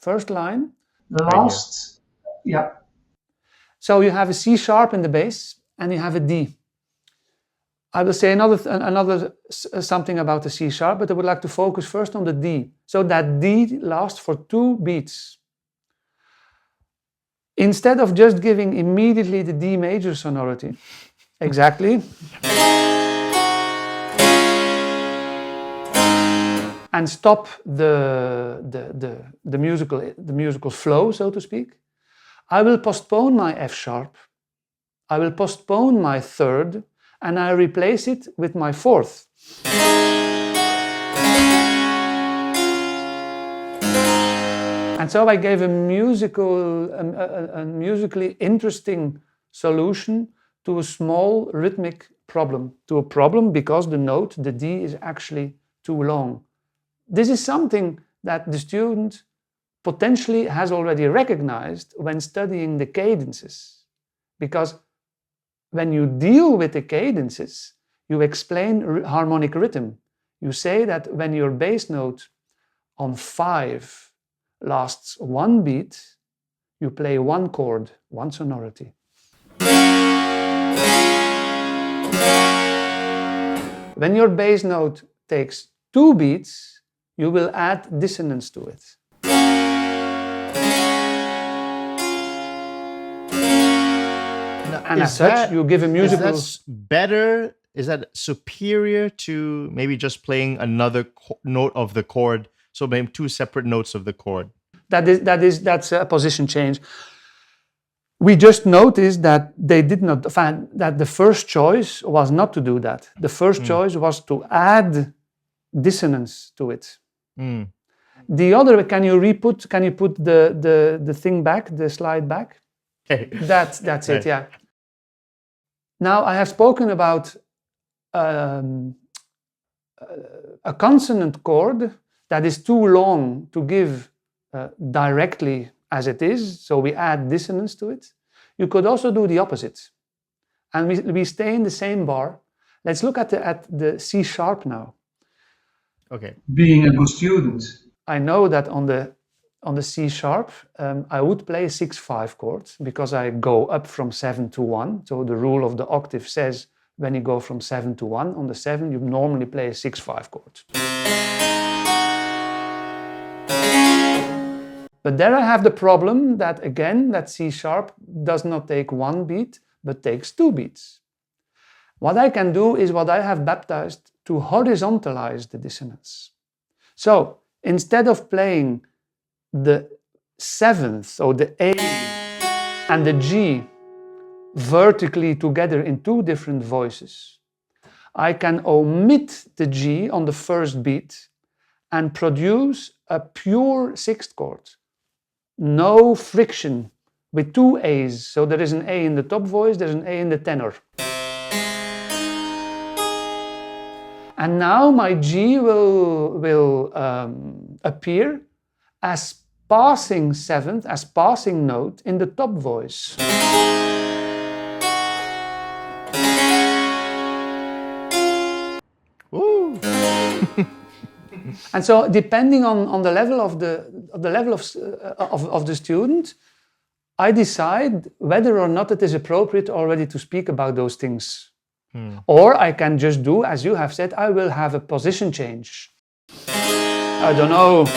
The Right last. Yeah. So you have a C sharp in the bass, and you have a D. I will say another something about the C sharp, but I would like to focus first on the D. So that D lasts for 2 beats. Instead of just giving immediately the D major sonority, exactly, and stop the musical flow, so to speak, I will postpone my F sharp, I will postpone my third, and I replace it with my fourth. And so I gave a musically interesting solution to a small rhythmic problem, to a problem because the note, the D, is actually too long. This is something that the student potentially has already recognized when studying the cadences, because when you deal with the cadences, you explain harmonic rhythm. You say that when your bass note on 5 lasts 1 beat, you play 1 chord, 1 sonority. When your bass note takes 2 beats, you will add dissonance to it. And as such, you give a musical... Is that better? Is that superior to maybe just playing another note of the chord? So maybe 2 separate notes of the chord. That's a position change. We just noticed that they did not find that the first choice was not to do that. The first choice was to add dissonance to it. The other, can you put the thing back, the slide back? Okay. That's it, yeah. Now I have spoken about a consonant chord that is too long to give directly as it is, so we add dissonance to it. You could also do the opposite. And we stay in the same bar. Let's look at the C sharp now. Okay. Being a good student. I know that on the C sharp, I would play a 6/5 chord because I go up from 7 to 1. So the rule of the octave says when you go from 7 to 1, on the 7 you normally play a 6/5 chord. But there I have the problem that again, that C sharp does not take 1 beat, but takes 2 beats. What I can do is what I have baptized to horizontalize the dissonance. So instead of playing the 7th or the A and the G vertically together in 2 different voices, I can omit the G on the first beat and produce a pure 6th chord. No friction with 2 A's. So there is an A in the top voice, there's an A in the tenor. And now my G will appear as passing 7th, as passing note in the top voice. Ooh. And so, depending on the level of the student, I decide whether or not it is appropriate already to speak about those things. Or I can just do, as you have said, I will have a position change. I don't know.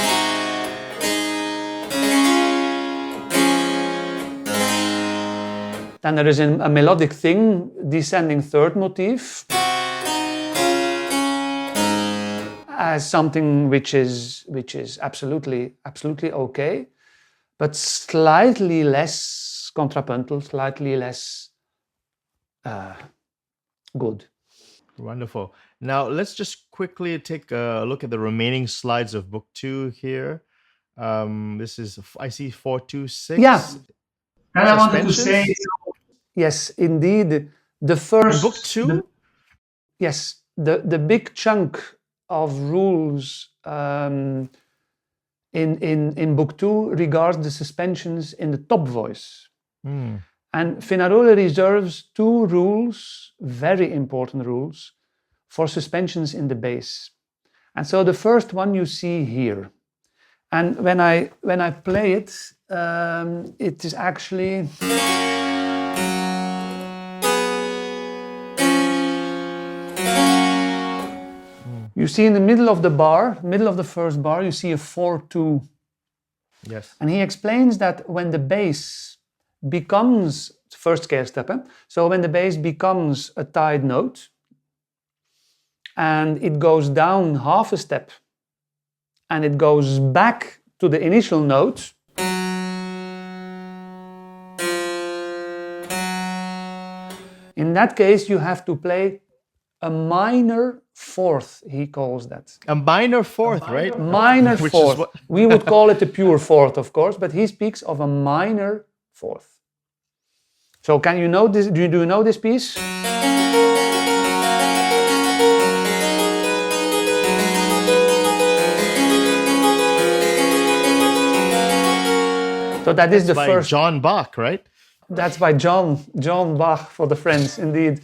Then there is a melodic thing, descending third motif, as something which is absolutely okay, but slightly less contrapuntal, slightly less good. Wonderful. Now let's just quickly take a look at the remaining slides of book 2 here. This is, I see 426. Yeah. And I wanted to say, yes, indeed, the first book 2. Yes, the big chunk of rules in Book 2 regards the suspensions in the top voice. And Fenaroli reserves 2 rules, very important rules, for suspensions in the bass. And so the first one you see here. And when I play it, it is actually... You see in the middle of the bar, middle of the first bar, you see a 4-2. Yes. And he explains that when the bass becomes, first scale step, so when the bass becomes a tied note, and it goes down half a step, and it goes back to the initial note, in that case you have to play a minor fourth, he calls that. A minor fourth, right? Minor Which fourth. is what... We would call it a pure fourth, of course, but he speaks of a minor fourth. So can you know this? Do you know this piece? So that is the by first. John Bach, right? That's by John Bach for the French, indeed.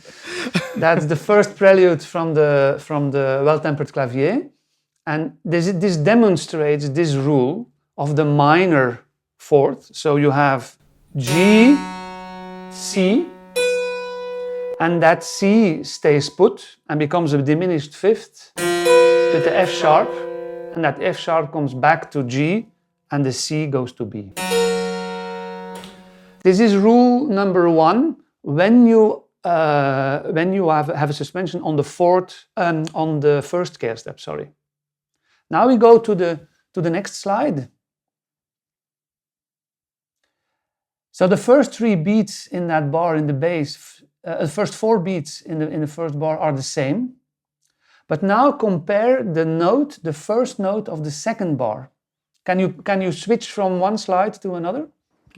That's the first prelude from the Well-Tempered Clavier, and this demonstrates this rule of the minor fourth. So you have G, C, and that C stays put and becomes a diminished fifth with the F sharp, and that F sharp comes back to G, and the C goes to B. This is rule number 1 when you have a suspension on the on the first scale step. Sorry. Now we go to the next slide. So the first 3 beats in that bar in the bass, the first 4 beats in the first bar are the same, but now compare the first note of the second bar. Can you switch from one slide to another?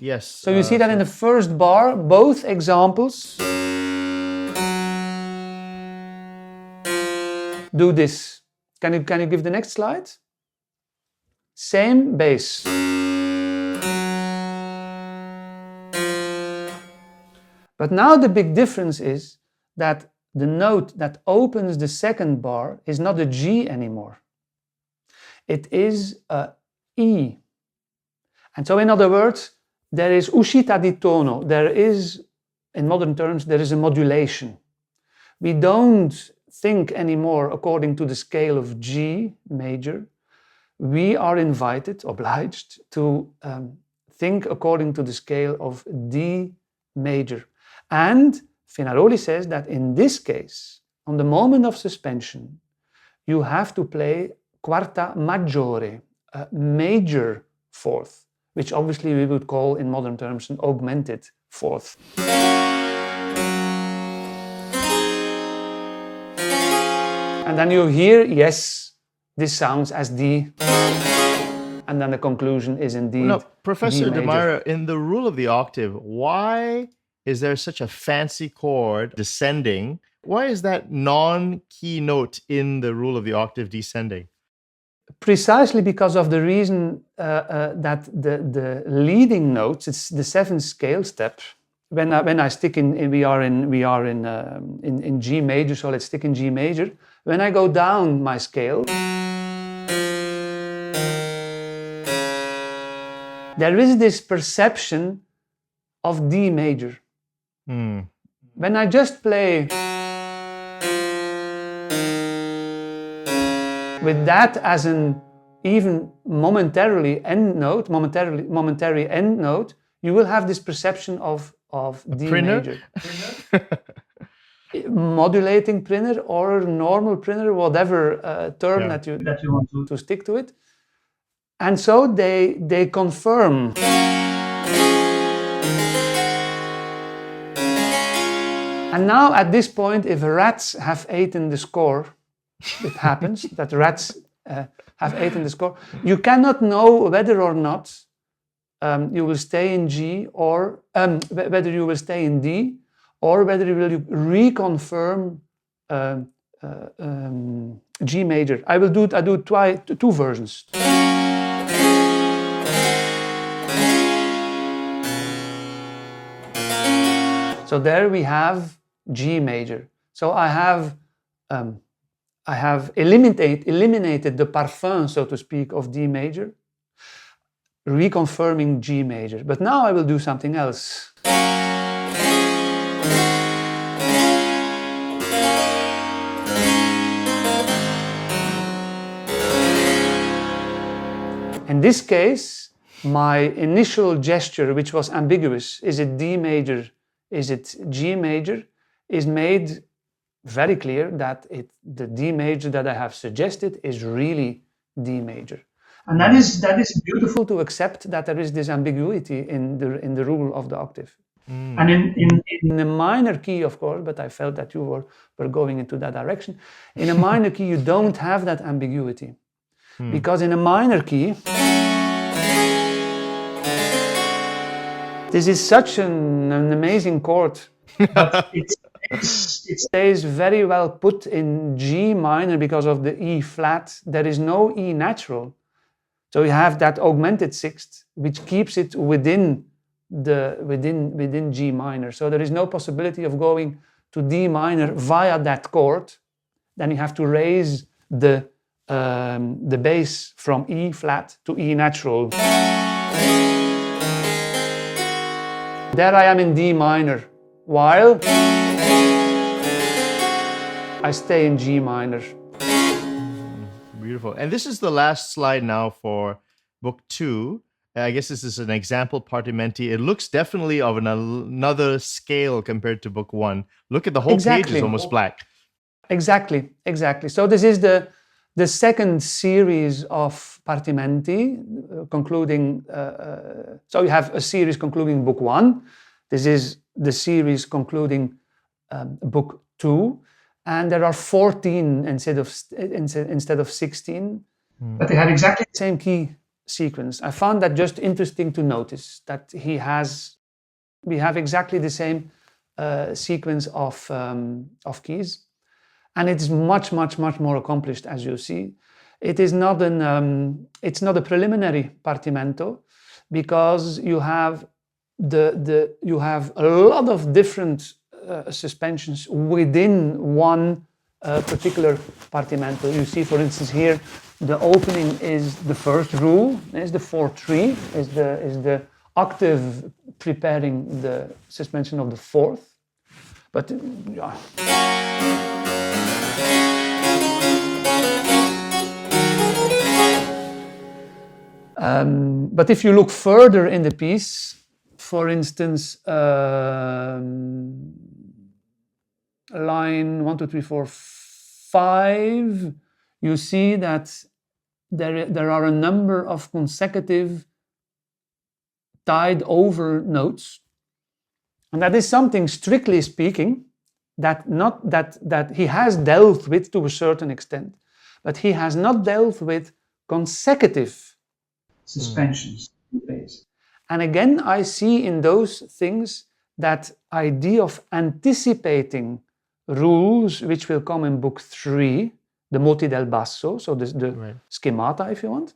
Yes. So you see that in the first bar, both examples do this. Can you give the next slide? Same bass. But now the big difference is that the note that opens the second bar is not a G anymore. It is a E. And so in other words, there is uscita di tono. There is, in modern terms, there is a modulation. We don't think anymore according to the scale of G major. We are obliged to think according to the scale of D major. And Fenaroli says that in this case, on the moment of suspension, you have to play quarta maggiore, a major fourth, which obviously we would call in modern terms an augmented fourth. And then you hear, yes, this sounds as D, and then the conclusion is indeed Now, Professor D major. Demeyere, in the rule of the octave, why is there such a fancy chord descending? Why is that non-key note in the rule of the octave descending? Precisely because of the reason that the leading notes, it's the 7th scale step. When I stick in, we are in G major, so let's stick in G major. When I go down my scale, there is this perception of D major. When I just play with that as an even momentary end note, you will have this perception of D printer? major. Modulating printer or normal printer, whatever term that you want to. stick to it. And so they confirm. And now at this point, if rats have eaten the score, it happens that rats have eaten the score, you cannot know whether or not you will stay in G or whether you will stay in D or whether you will reconfirm G major. I do two versions. So there we have G major. So I have eliminated the parfum, so to speak, of D major, reconfirming G major. But now I will do something else. In this case, my initial gesture, which was ambiguous, is it D major, is it G major, is made very clear that the D major that I have suggested is really D major. And that is beautiful. To accept that there is this ambiguity in the rule of the octave. And in a minor key, of course, but I felt that you were going into that direction. In a minor key, you don't have that ambiguity. Because in a minor key, this is such an amazing chord. but it stays very well put in G minor because of the E flat. There is no E natural. So you have that augmented sixth, which keeps it within G minor. So there is no possibility of going to D minor via that chord. Then you have to raise the bass from E flat to E natural. There I am in D minor, while I stay in G minor. Beautiful. And this is the last slide now for book 2. I guess this is an example partimenti. It looks definitely of another scale compared to book 1. Look at the whole page is almost black. Exactly. So this is the second series of partimenti, concluding. So you have a series concluding book 1. This is the series concluding book 2. And there are 14 instead of 16. But they have exactly the same key sequence. I found that just interesting to notice that we have exactly the same sequence of keys, and it's much more accomplished, as you see. It is not it's not a preliminary partimento, because you have you have a lot of different suspensions within one particular partimento. You see, for instance, here the opening is the first rule, is the 4/3, is the octave preparing the suspension of the fourth. But but if you look further in the piece, for instance, line 1, 2, 3, 4, 5, you see that there are a number of consecutive tied over notes, and that is something, strictly speaking, that he has dealt with to a certain extent, but he has not dealt with consecutive suspensions. And again, I see in those things that idea of anticipating rules, which will come in book 3, the moti del basso, so the right. Schemata, if you want,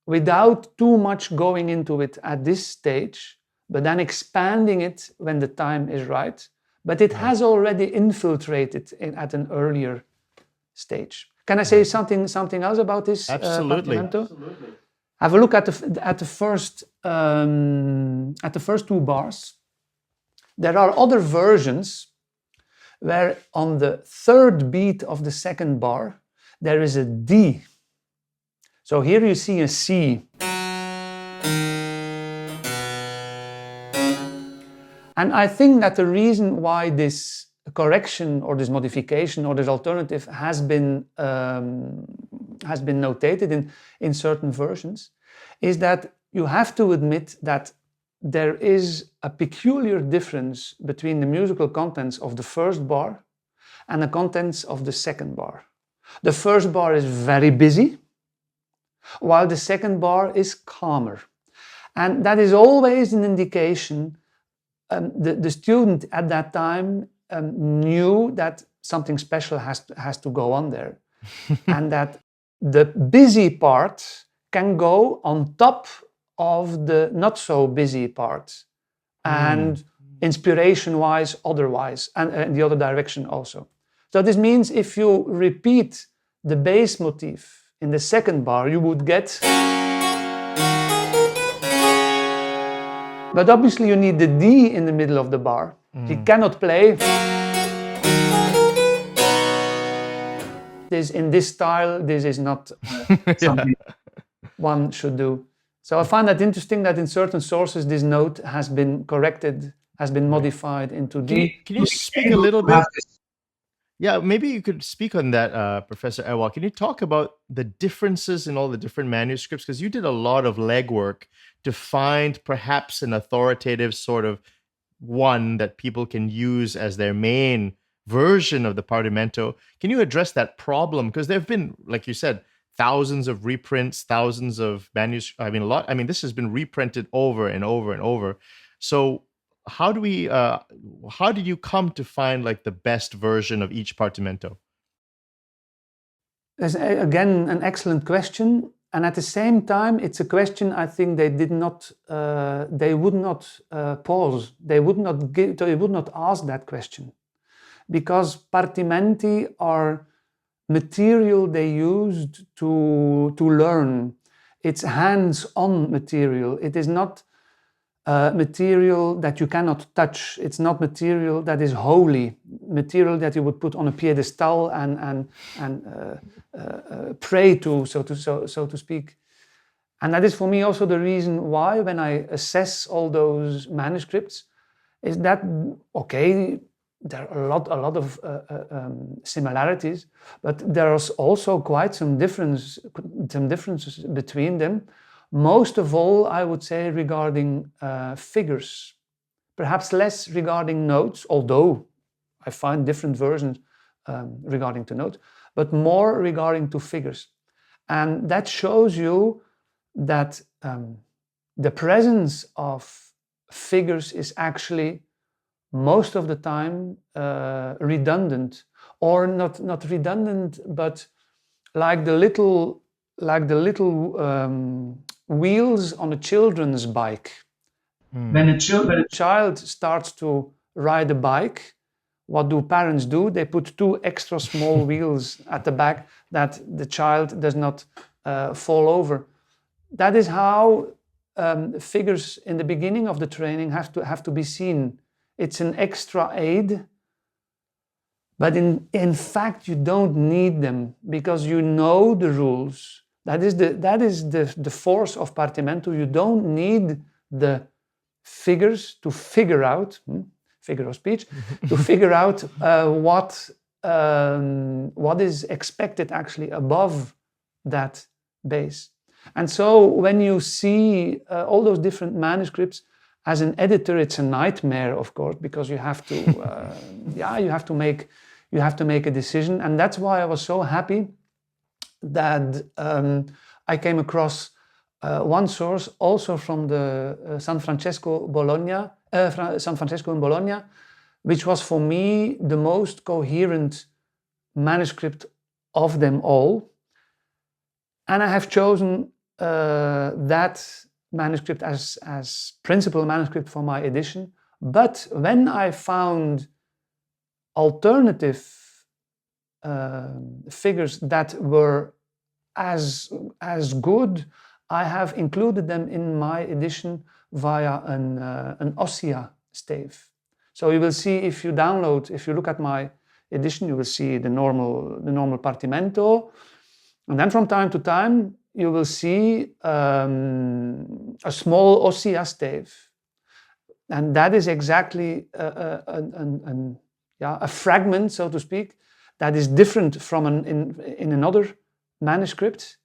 without too much going into it at this stage, but then expanding it when the time is right. But it has already infiltrated at an earlier stage. Can I say something else about this? Absolutely. Absolutely. Have a look at the first 2 bars. There are other versions where on the third beat of the second bar there is a D. So here you see a C. And I think that the reason why this correction or this modification or this alternative has been notated in certain versions is that you have to admit that there is a peculiar difference between the musical contents of the first bar and the contents of the second bar. The first bar is very busy, while the second bar is calmer. And that is always an indication. The student at that time knew that something special has to go on there. And that the busy part can go on top of the not so busy part. And inspiration-wise, otherwise, and the other direction also. So this means if you repeat the bass motif in the second bar, you would get... But obviously you need the D in the middle of the bar. You cannot play this in this style. This is not something one should do. So I find that interesting that in certain sources this note has been corrected, has been modified into D. Can you speak a little bit? Yeah, maybe you could speak on that, Professor Ewald. Can you talk about the differences in all the different manuscripts? Because you did a lot of legwork to find perhaps an authoritative sort of one that people can use as their main version of the partimento. Can you address that problem? Because there have been, like you said, thousands of reprints, thousands of manuscripts. This has been reprinted over and over and over. So how did you come to find like the best version of each partimento? That's again an excellent question, and at the same time, it's a question I think they would not pause. They would not ask that question, because partimenti are material they used to learn. It's hands-on material. It is not material that you cannot touch. It's not material that is holy, material that you would put on a pedestal and pray to, so to speak. And that is for me also the reason why, when I assess all those manuscripts, is that okay, there are a lot of similarities, but there is also quite some differences between them. Most of all, I would say, regarding figures, perhaps less regarding notes, although I find different versions regarding to notes, but more regarding to figures. And that shows you that the presence of figures is actually most of the time redundant, or not redundant, but like the little wheels on a children's bike. When a child starts to ride a bike, what do parents do? They put 2 extra small wheels at the back that the child does not fall over. That is how figures in the beginning of the training have to be seen. It's an extra aid, but in fact you don't need them, because you know the rules. That is the force of partimento. You don't need the figures to figure out, figure of speech, to figure out what is expected actually above that bass. And so when you see all those different manuscripts, as an editor, it's a nightmare, of course, because you have to, you have to make a decision. And that's why I was so happy that I came across one source also from the San Francesco in Bologna, which was for me the most coherent manuscript of them all. And I have chosen that manuscript as principal manuscript for my edition. But when I found alternative figures that were as good, I have included them in my edition via an ossia stave. So you will see, if you look at my edition, you will see the normal partimento, and then from time to time you will see a small ossia stave, and that is exactly a fragment, so to speak, that is different from in another manuscript.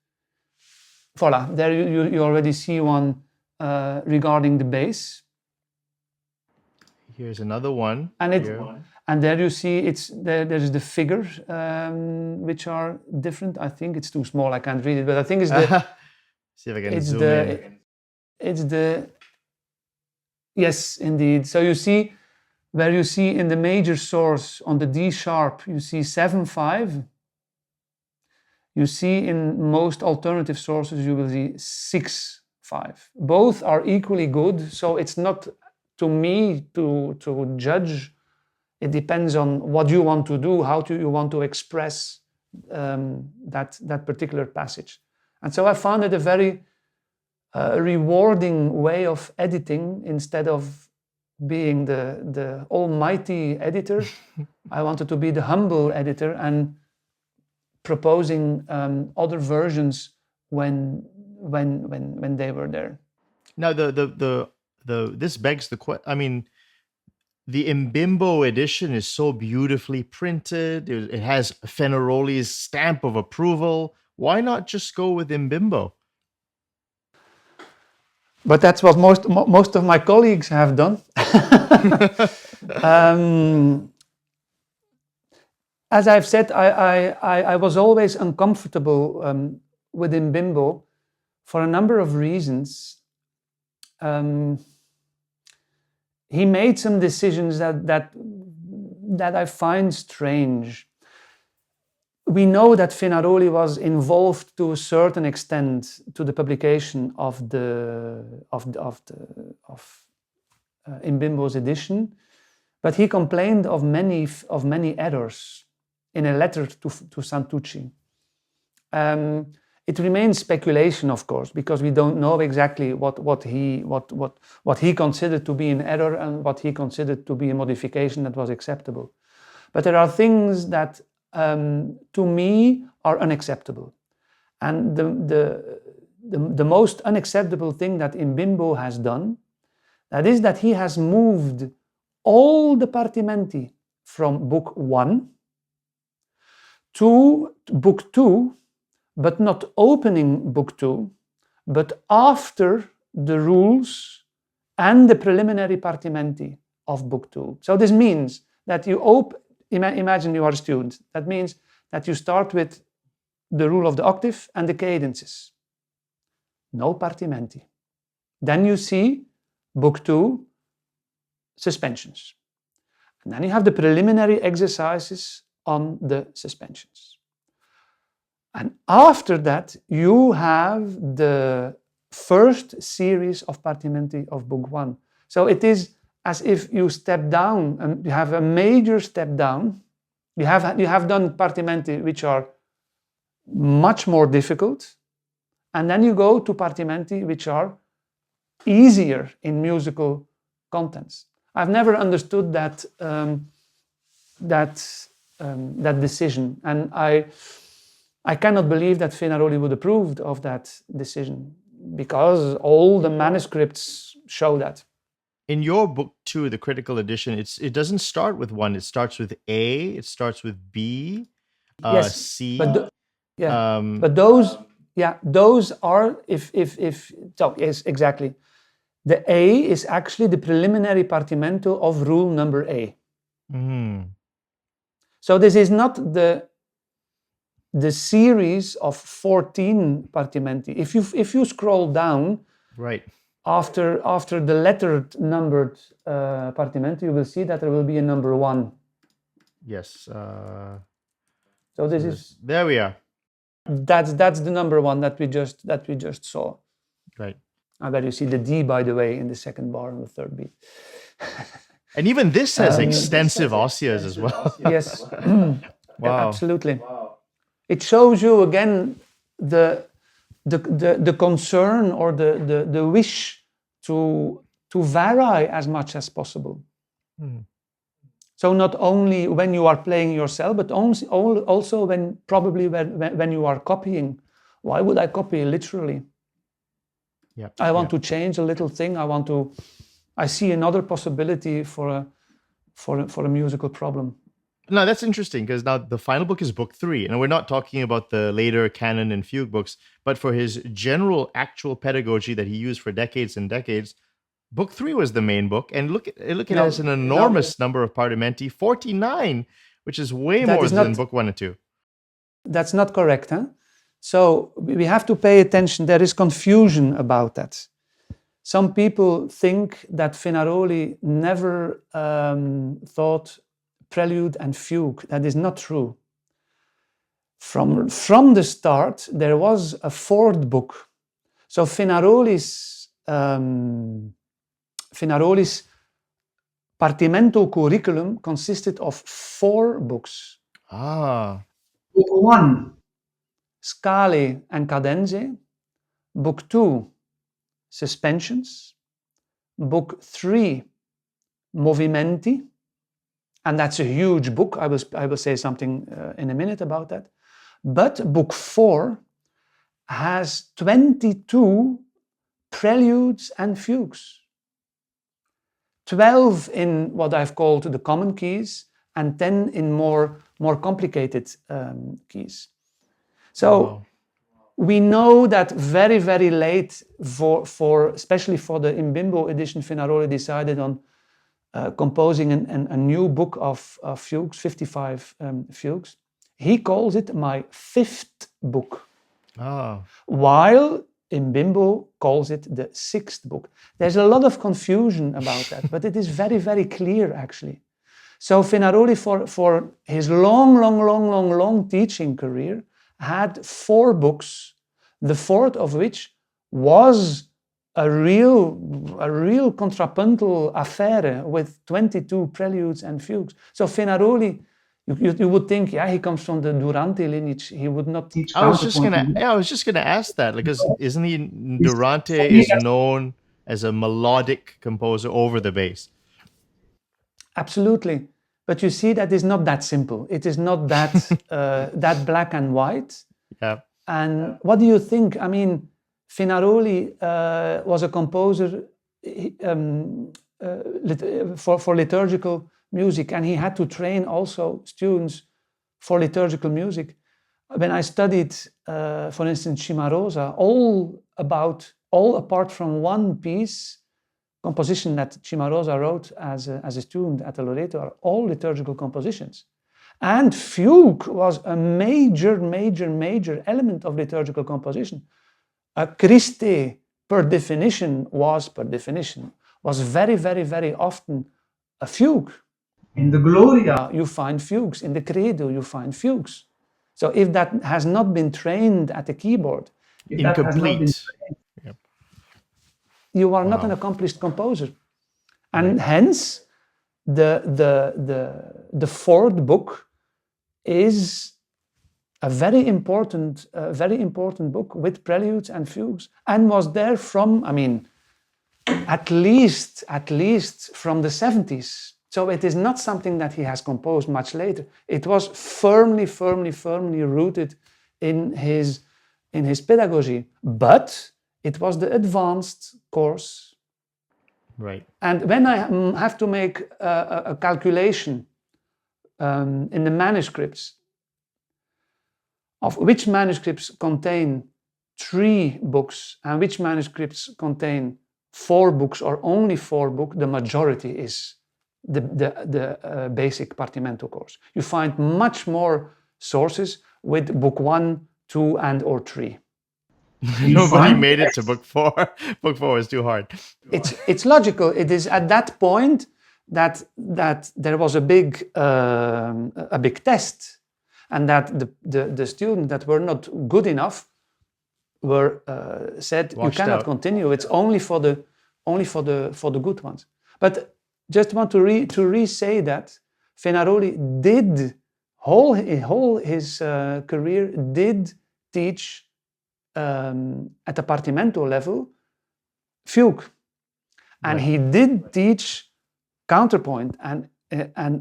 Voila, there you already see one regarding the bass. Here's another one. And there you see there is the figures which are different. I think it's too small, I can't read it, but I think it's the see if I can zoom in. It's the yes, indeed. So you see where you see in the major source on the D sharp, you see 7/5. You see in most alternative sources, you will see 6/5. Both are equally good, so it's not to me to judge. It depends on what you want to do, how you want to express that particular passage. And so I found it a very rewarding way of editing. Instead of being the almighty editor, I wanted to be the humble editor and proposing other versions when they were there. Now this begs the question. I mean, the Imbimbo edition is so beautifully printed. It has Fenaroli's stamp of approval. Why not just go with Imbimbo? But that's what most of my colleagues have done. As I've said, I was always uncomfortable with Imbimbo for a number of reasons. He made some decisions that I find strange. We know that Fenaroli was involved to a certain extent to the publication of Imbimbo's edition, but he complained of many errors in a letter to Santucci. It remains speculation, of course, because we don't know exactly what he considered to be an error and what he considered to be a modification that was acceptable. But there are things that, to me, are unacceptable. And the most unacceptable thing that Imbimbo has done, that is that he has moved all the partimenti from book 1 to book 2, but not opening book 2, but after the rules and the preliminary partimenti of book 2. So this means that you imagine you are a student. That means that you start with the rule of the octave and the cadences. No partimenti. Then you see book 2, suspensions. And then you have the preliminary exercises on the suspensions. And after that, you have the first series of partimenti of book 1. So it is as if you step down and you have a major step down. You have done partimenti which are much more difficult, and then you go to partimenti which are easier in musical contents. I've never understood that decision, and I cannot believe that Fenaroli would approve of that decision, because all the manuscripts show that. In your book 2, the critical edition, it doesn't start with 1. It starts with A. It starts with B, yes, C. But those are yes, exactly. The A is actually the preliminary partimento of rule number A. Mm. So this is not the series of 14 partimenti. If you scroll down, right, after the lettered numbered partimenti, you will see that there will be a number 1. Yes. So this is there we are. That's the number 1 that we just saw. Right. I bet you see the D, by the way, in the second bar on the third beat. And even this has extensive osiers as well. Yes. Wow. Absolutely. Wow. It shows you again the concern or the wish to vary as much as possible. Hmm. So not only when you are playing yourself, but also when you are copying. Why would I copy literally? Yeah. I want to change a little thing. I see another possibility for a musical problem. No, that's interesting, because now the final book is book 3, and we're not talking about the later canon and fugue books, but for his general actual pedagogy that he used for decades and decades, book 3 was the main book. And look, it has an enormous number of partimenti, 49, which is way more than book 1 and 2. That's not correct, huh? So we have to pay attention. There is confusion about that. Some people think that Fenaroli never thought prelude and fugue. That is not true. From the start, there was a fourth book. So Fenaroli's partimento curriculum consisted of 4 books. Book 1, Scale and cadenze. Book 2, suspensions. Book 3, movimenti. And that's a huge book. I will say something in a minute about that. But book 4 has 22 preludes and fugues. 12 in what I've called the common keys and 10 in more complicated keys. So we know that very, very late, especially for the Imbimbo edition, Fenaroli decided on composing a new book of fugues, 55 fugues. He calls it my 5th book, while Imbimbo calls it the 6th book. There's a lot of confusion about that, but it is very, very clear actually. So Fenaroli, for his long teaching career, had 4 books, the 4th of which was a real contrapuntal affair with 22 preludes and fugues. So Fenaroli, you would think, he comes from the Durante lineage. He would not teach. I was just gonna ask that, because isn't he Durante is known as a melodic composer over the bass? Absolutely, but you see that is not that simple. It is not that that black and white. Yeah. And what do you think? I mean, Fenaroli was a composer for liturgical music, and he had to train also students for liturgical music. When I studied, for instance, Cimarosa, all apart from one piece, composition that Cimarosa wrote as a student at the Loreto, are all liturgical compositions. And fugue was a major element of liturgical composition. A Christe, per definition, was very, very, very often a fugue. In the Gloria, you find fugues. In the Credo, you find fugues. So if that has not been trained at the keyboard, incomplete, you are not an accomplished composer. And hence, the 4th book is a very important book with preludes and fugues, and was there from, I mean, at least from the 70s. So it is not something that he has composed much later. It was firmly rooted in his pedagogy, but it was the advanced course. Right. And when I have to make a calculation in the manuscripts of which manuscripts contain 3 books and which manuscripts contain 4 books or only 4 books, the majority is the basic partimento course. You find much more sources with book 1, 2, and or 3. Nobody made it to book 4. Book 4 was too hard. It's logical. It is at that point that there was a big test, and that the students that were not good enough were said, you cannot continue. It's only for the good ones. But just want to re-say that Fenaroli did whole his career did teach at the partimento level fugue, and he did teach counterpoint, and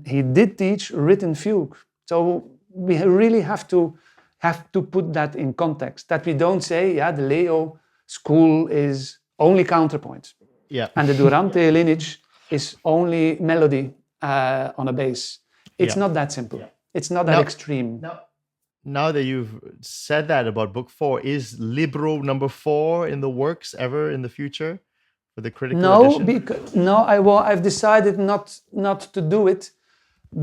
he did teach written fugue. So we really have to put that in context, that we don't say, the Leo school is only counterpoint, and the Durante lineage is only melody on a bass. It's not that simple. It's not that extreme. Now that you've said that about book 4, is Libro number 4 in the works ever in the future for the critical edition? I've decided not to do it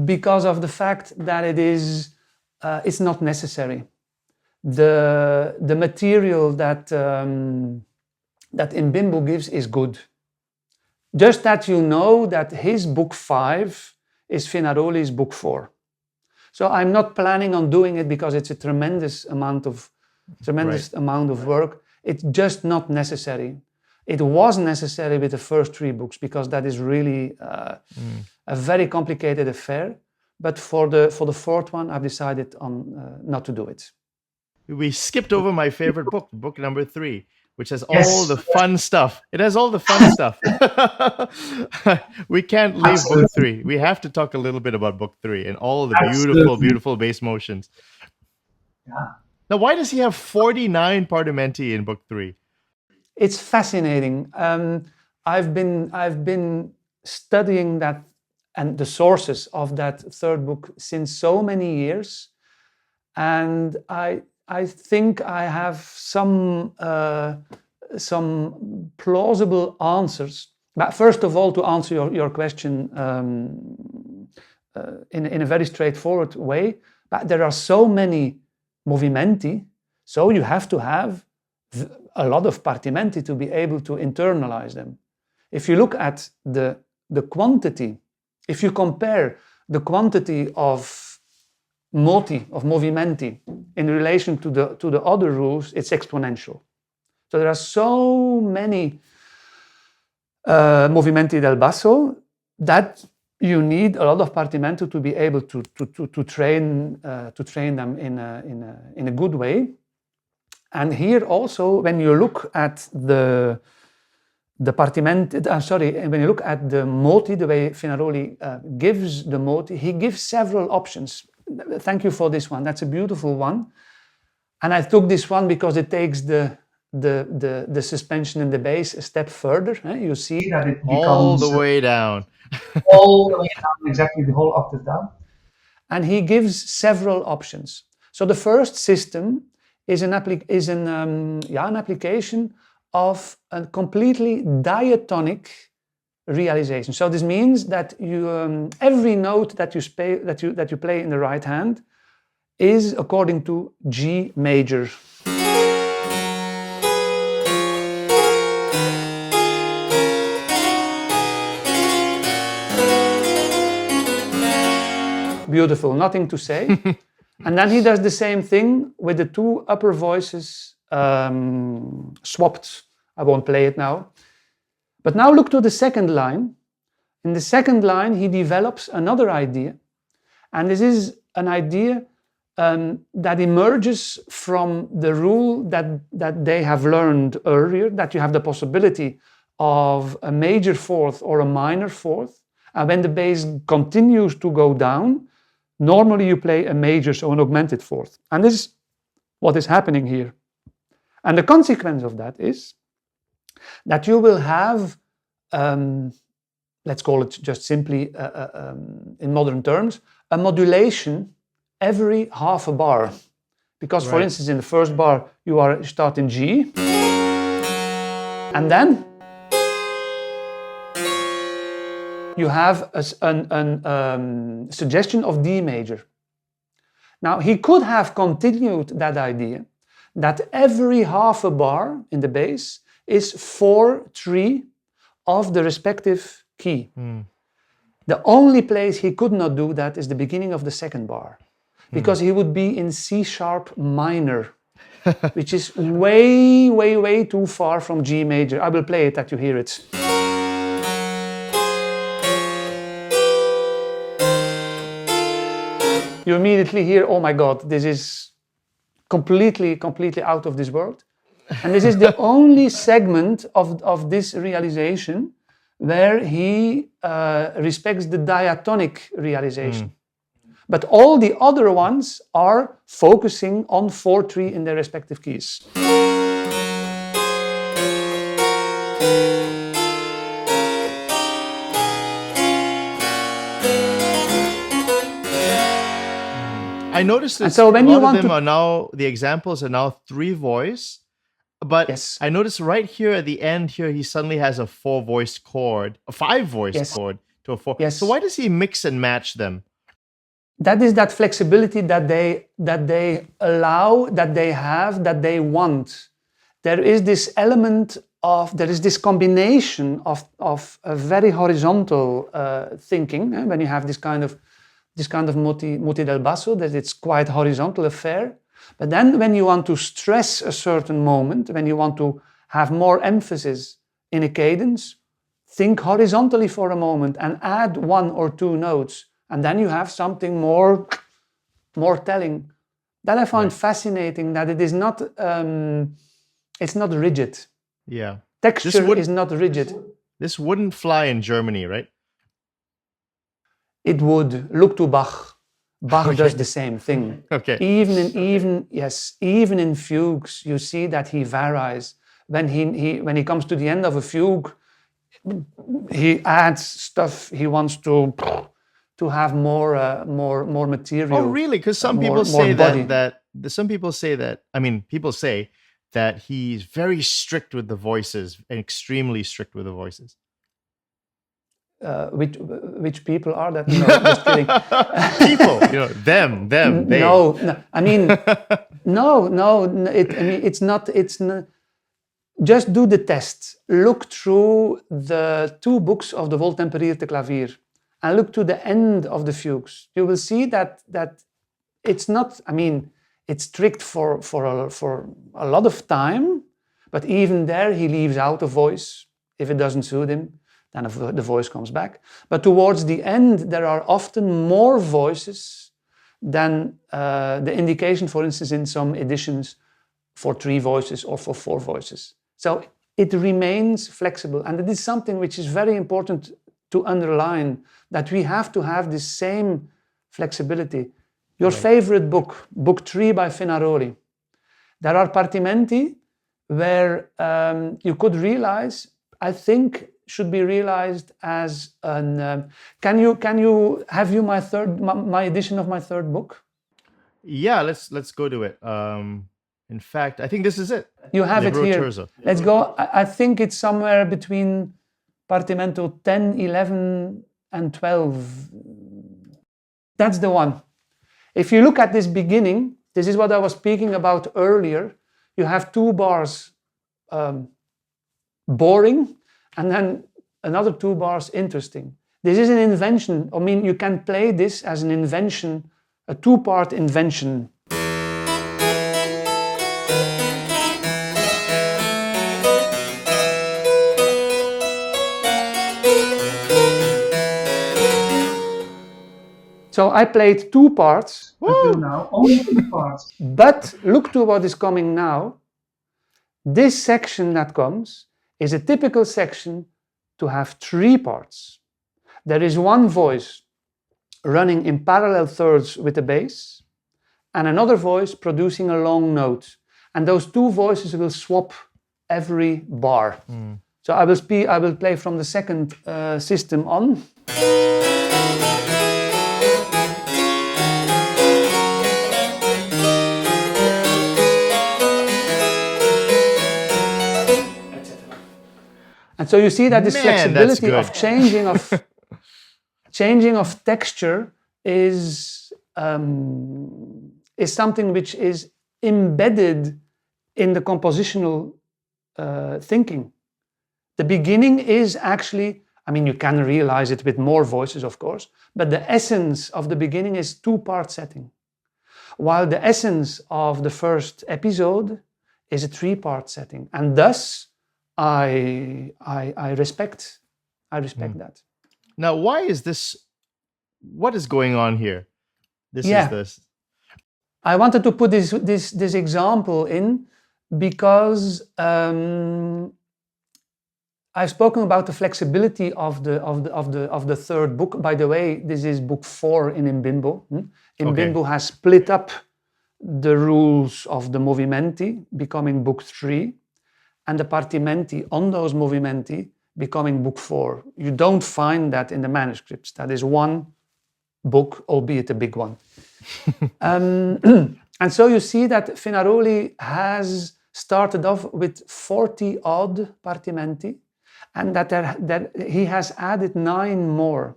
because of the fact that it's not necessary. The material that that Imbimbo gives is good. Just that you know that his book 5 is Fenaroli's book 4. So I'm not planning on doing it because it's a tremendous amount of work. It's just not necessary. It was necessary with the first 3 books because that is really a very complicated affair. But for the 4th one, I've decided on not to do it. We skipped over my favorite book, book number 3, which has Yes. all the fun stuff. It has all the fun stuff. We can't leave Absolutely. book 3. We have to talk a little bit about book 3 and all the beautiful, Absolutely. beautiful bass motions. Yeah. Now, why does he have 49 partimenti in book 3? It's fascinating. I've been studying that and the sources of that 3rd book since so many years, and I think I have some plausible answers. But first of all, to answer your question in a very straightforward way, but there are so many movimenti, so you have to have a lot of partimenti to be able to internalize them. If you look at the quantity, if you compare the quantity of moti, of movimenti, in relation to the other rules, it's exponential. So there are so many movimenti del basso that you need a lot of partimento to be able to train them in a good way. And here also, when you look at the partimenti, when you look at the moti, the way Fenaroli gives the moti, he gives several options. Thank you for this one. That's a beautiful one. And I took this one because it takes the suspension in the bass a step further. You see That it All becomes the way down. all the way down, exactly the whole octave down. and he gives several options. So the first system is an application of a completely diatonic realization. So this means that you every note that you play in the right hand is according to G major. Beautiful, nothing to say. And then he does the same thing with the 2 upper voices swapped. I won't play it now. But now look to the second line. In the second line, he develops another idea. And this is an idea that emerges from the rule that they have learned earlier, that you have the possibility of a major fourth or a minor fourth. And when the bass continues to go down, normally you play a major, so an augmented fourth. And this is what is happening here. And the consequence of that is that you will have, let's call it just simply in modern terms, a modulation every half a bar. Because for instance, in the first bar, you start in G, and then you have a suggestion of D major. Now, he could have continued that idea that every half a bar in the bass is 4/3 of the respective key. The only place he could not do that is the beginning of the second bar, because he would be in C sharp minor, which is way, way, way too far from G major. I will play it that you hear it. You immediately hear, oh my God, this is completely out of this world. And this is the only segment of this realization where he respects the diatonic realization. But all the other ones are focusing on 4/3 in their respective keys. I noticed this. So when a you lot want of them to- are now, the examples are now 3 voice. But Yes. I noticed right here at the end here, he suddenly has a 4-voice chord, a 5-voice Yes. chord to a 4. Yes. So why does he mix and match them? That is that flexibility that they allow, that they have, that they want. there is this element of, there is this combination of a very horizontal thinking, when you have this kind of muti del basso, that it's quite horizontal affair. But then when you want to stress a certain moment, when you want to have more emphasis in a cadence, think horizontally for a moment and add 1 or 2 notes, and then you have something more telling. That I find fascinating, that it is not, it's not rigid. Yeah. Texture is not rigid. This wouldn't fly in Germany, right? It would. Look to Bach. Bach does the same thing. Okay. Even in fugues, you see that he varies. When he comes to the end of a fugue, he adds stuff. He wants to have more material. Oh, really? Because some people say that some people say that. I mean, people say that he's very strict with the voices and extremely strict with the voices. Which people are that? No, just kidding. People, them, they. No, I mean, no. It's not. Just do the test. Look through the 2 books of the Wohltemperierte Klavier and look to the end of the fugues. You will see that it's not. I mean, it's strict for a lot of time, but even there he leaves out a voice if it doesn't suit him. Then the voice comes back. But towards the end, there are often more voices than the indication, for instance, in some editions for 3 voices or for 4 voices. So it remains flexible. And it is something which is very important to underline, that we have to have the same flexibility. Your favorite book, Book 3 by Fenaroli. There are partimenti where you could realize, I think, should be realized as an. Can you have my edition of my 3rd book? Yeah, let's go to it. In fact, I think this is it. You have Libro it here. Terzo. Let's go. I think it's somewhere between partimento 10, 11, and 12. That's the one. If you look at this beginning, this is what I was speaking about earlier. You have 2 bars boring, and then another 2 bars interesting. This is an invention. I mean, you can play this as an invention, a 2-part invention. So I played 2 parts. Until now, only 2 parts. But look to what is coming now. This section that comes is a typical section to have 3 parts. There is 1 voice running in parallel thirds with the bass, and another voice producing a long note. And those 2 voices will swap every bar. So I will play from the second system on. And so you see that this flexibility of changing of texture is something which is embedded in the compositional thinking. The beginning is actually, I mean, you can realize it with more voices, of course, but the essence of the beginning is 2-part setting, while the essence of the first episode is a 3-part setting, and thus I respect that. Now, why is this? What is going on here? This is this. I wanted to put this example in because I've spoken about the flexibility of the 3rd book. By the way, this is book 4 in Imbimbo. Imbimbo has split up the rules of the movimenti, becoming book 3. And the partimenti on those movimenti becoming book 4. You don't find that in the manuscripts. That is 1 book, albeit a big one. And so you see that Fenaroli has started off with 40-odd partimenti, and that he has added 9 more.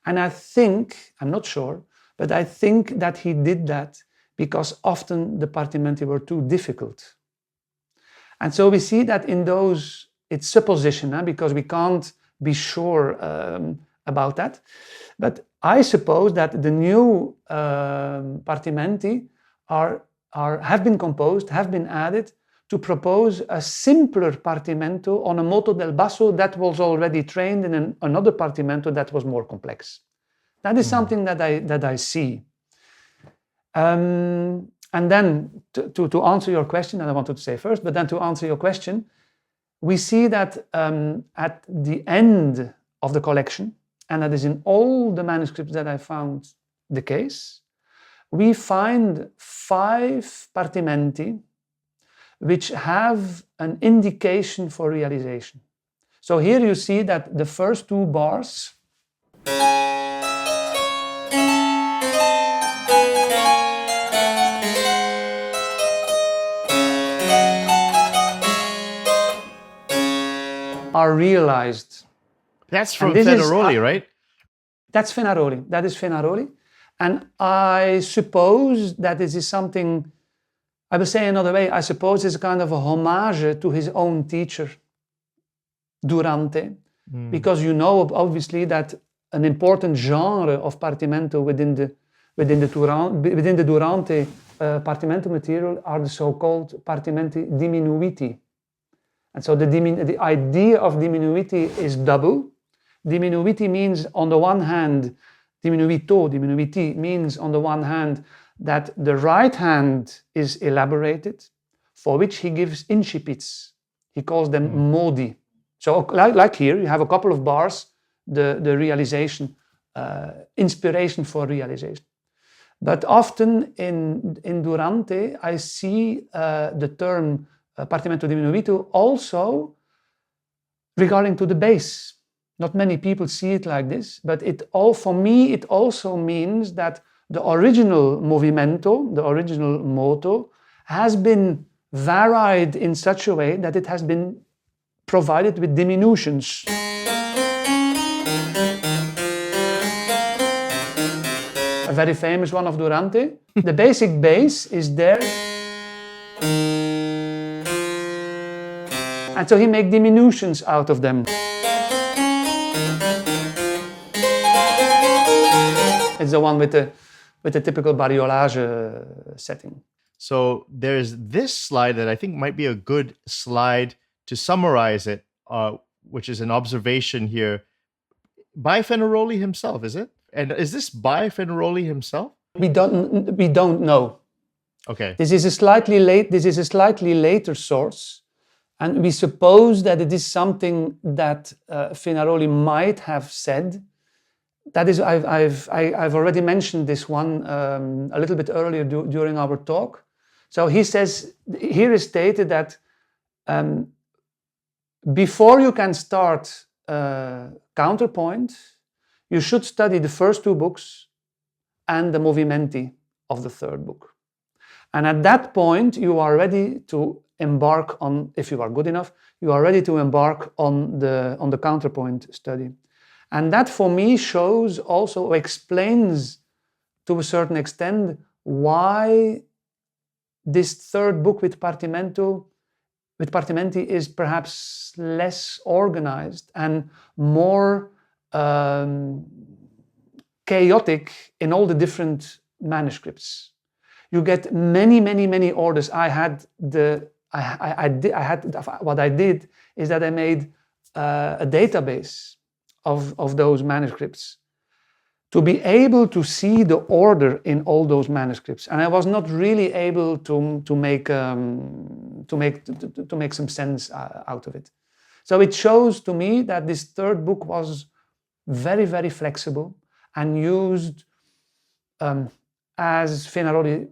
And I think, I'm not sure, but I think that he did that because often the partimenti were too difficult. And so we see that in those, it's supposition, because we can't be sure about that. But I suppose that the new partimenti have been composed, have been added to propose a simpler partimento on a moto del basso that was already trained in another partimento that was more complex. That is something that I see. And then to answer your question, and I wanted to say first, but then to answer your question, we see that at the end of the collection, and that is in all the manuscripts that I found the case, we find 5 partimenti which have an indication for realization. So here you see that the first 2 bars are realized. That's from Fenaroli, right? That's Fenaroli. That is Fenaroli. And I suppose that this is something, I will say another way, I suppose it's kind of a homage to his own teacher, Durante, because you know obviously that an important genre of partimento within the Durante partimento material are the so-called partimenti diminuiti. And so the idea of diminuiti is double. Diminuiti means on the one hand, diminuiti means on the one hand that the right hand is elaborated, for which he gives incipits. He calls them modi. So like here, you have a couple of bars, the realization, inspiration for realization. But often in Durante, I see the term partimento diminuito also regarding to the bass. Not many people see it like this, but for me, it also means that the original movimento, the original moto, has been varied in such a way that it has been provided with diminutions. A very famous one of Durante. The basic bass is there. And so he makes diminutions out of them. It's the one with the typical bariolage setting. So there's this slide that I think might be a good slide to summarize it, which is an observation here by Fenaroli himself, is it? And is this by Fenaroli himself? We don't know. Okay. This is a slightly later source, and we suppose that it is something that Fenaroli might have said. That is, I've already mentioned this one a little bit earlier during our talk. So he says, here is stated that before you can start Counterpoint, you should study the first 2 books and the movimenti of the 3rd book. And at that point, you are ready to embark on, if you are good enough, you are ready to embark on the Counterpoint study. And that for me shows also, explains to a certain extent why this 3rd book with partimenti is perhaps less organized and more chaotic in all the different manuscripts. You get many orders. What I did is that I made a database of those manuscripts to be able to see the order in all those manuscripts, and I was not really able to make some sense out of it. So it shows to me that this 3rd book was very flexible and used as Fenaroli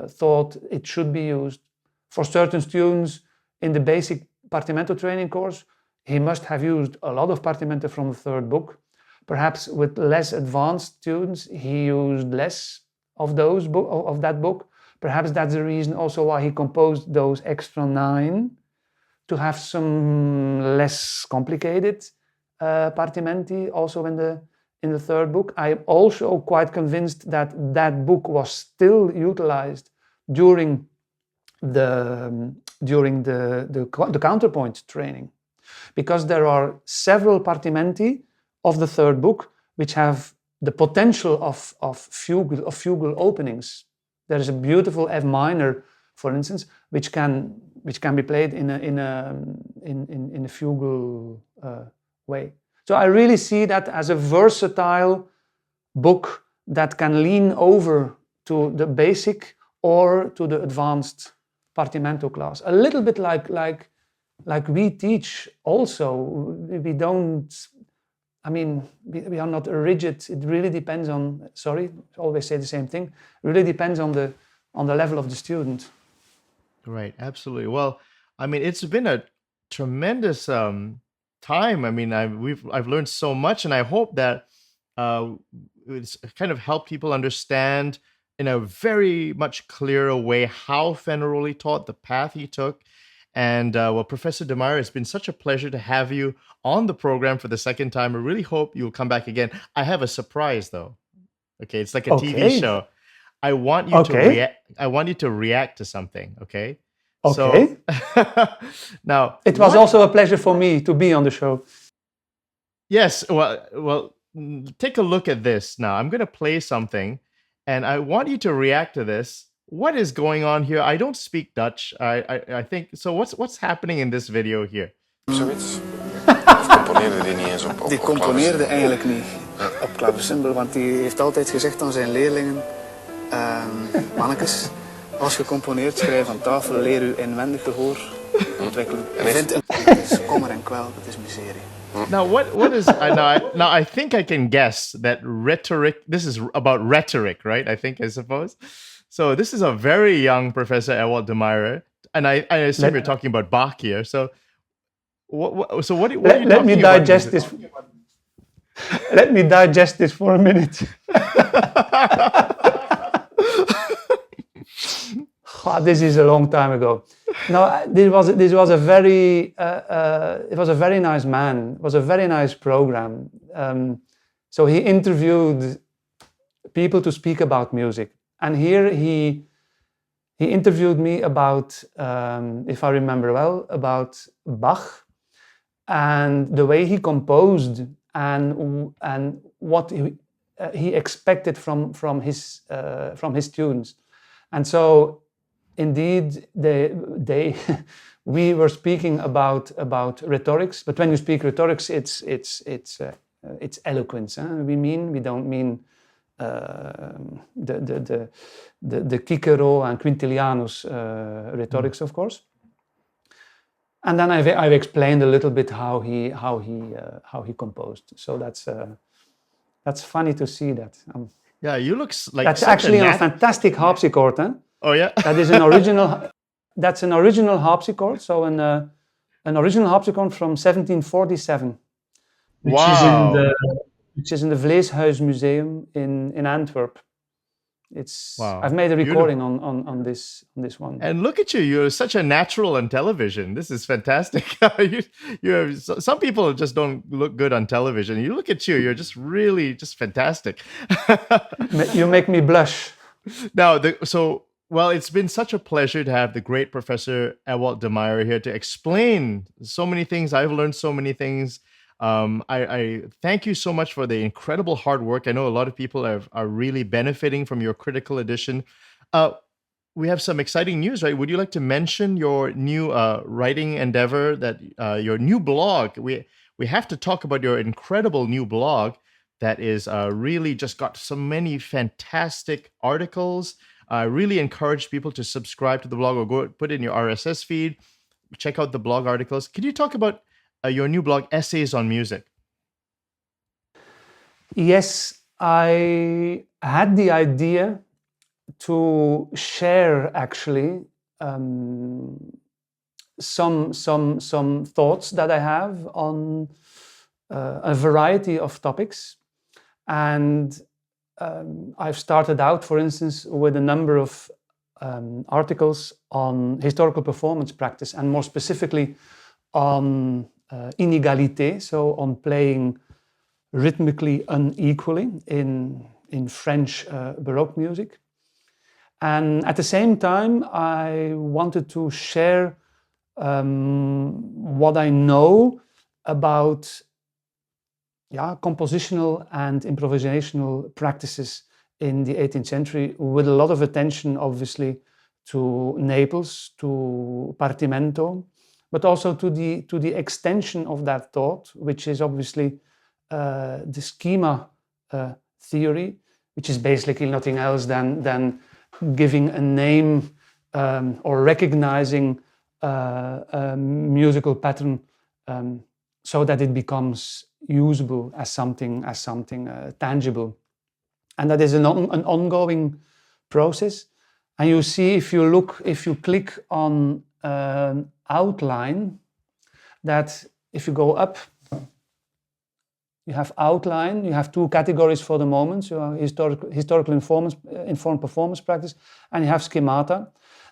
thought it should be used. For certain students in the basic partimento training course, he must have used a lot of partimento from the 3rd book. Perhaps with less advanced students, he used less of that book. Perhaps that's the reason also why he composed those extra 9 to have some less complicated partimenti also in the 3rd book. I'm also quite convinced that book was still utilized during the during the counterpoint training, because there are several partimenti of the third book which have the potential of fugal openings. There is a beautiful F minor, for instance, which can be played in a fugal way. So I really see that as a versatile book that can lean over to the basic or to the advanced partimento class. A little bit like we teach also. We don't, I mean, we are not rigid. It really depends on, sorry, I always say the same thing. It really depends on the level of the student. Right, absolutely. Well, I mean, it's been a tremendous time. I mean, I've learned so much, and I hope that it's kind of helped people understand in a very much clearer way how Fenaroli taught, the path he took. And well, Professor Demeyere, it's been such a pleasure to have you on the program for the second time. I really hope you'll come back again. I have a surprise, though. Okay, it's like a TV show. I want you to react. I want you to react to something. Okay. Okay. So, now it was also a pleasure for me to be on the show. Yes. Well. Take a look at this now. I'm going to play something, and I want you to react to this. What is going on here? I don't speak Dutch. I think so. What's happening in this video here? Zoiets. Of componeerde die niet eens op Die componeerde eigenlijk niet op klavecimbal, want die heeft altijd gezegd aan zijn leerlingen: mannetjes, als je componeert, schrijf aan tafel, leer uw inwendig gehoor ontwikkelen. Het is kommer en kwel, het is miserie. Now, what is now? I think I can guess that rhetoric. This is about rhetoric, right? I suppose. So this is a very young Professor Ewald Demeyere, and I assume you're talking about Bach here. So, what are you talking about? Let me digest this. Let me digest this for a minute. This is a long time ago. No, this was a very it was a very nice man. It was a very nice program. So he interviewed people to speak about music, and here he interviewed me about, if I remember well, about Bach and the way he composed and what he expected from his students, and so. Indeed, we were speaking about rhetorics, but when you speak rhetorics, it's eloquence. Huh? We don't mean the Cicero and Quintilianus rhetorics, of course. And then I've explained a little bit how he composed. So that's funny to see that. Yeah, you look like that's actually a fantastic harpsichord, huh? Oh yeah, that is an original. That's an original harpsichord. So an original harpsichord from 1747, which is in the Vleeshuis Museum in Antwerp. I've made a recording on this one. And look at you! You're such a natural on television. This is fantastic. Some people just don't look good on television. You look at you; you're just really just fantastic. You make me blush. Now, well, it's been such a pleasure to have the great Professor Ewald Demeyere here to explain so many things. I've learned so many things. I thank you so much for the incredible hard work. I know a lot of people are really benefiting from your critical edition. We have some exciting news, right? Would you like to mention your new writing endeavor, that your new blog? We have to talk about your incredible new blog that is really just got so many fantastic articles. I really encourage people to subscribe to the blog or go put in your RSS feed, check out the blog articles. Can you talk about your new blog, Essays on Music? Yes, I had the idea to share actually some thoughts that I have on a variety of topics, and I've started out, for instance, with a number of articles on historical performance practice, and more specifically on inégalité, so on playing rhythmically unequally in French Baroque music. And at the same time, I wanted to share what I know about compositional and improvisational practices in the 18th century, with a lot of attention, obviously, to Naples, to partimento, but also to the extension of that thought, which is obviously the schema theory, which is basically nothing else than giving a name or recognizing a musical pattern so that it becomes usable as something tangible. And that is an ongoing process. And you see, if you click on outline, that if you go up, you have outline, you have two categories for the moment, so historical informed performance practice, and you have schemata,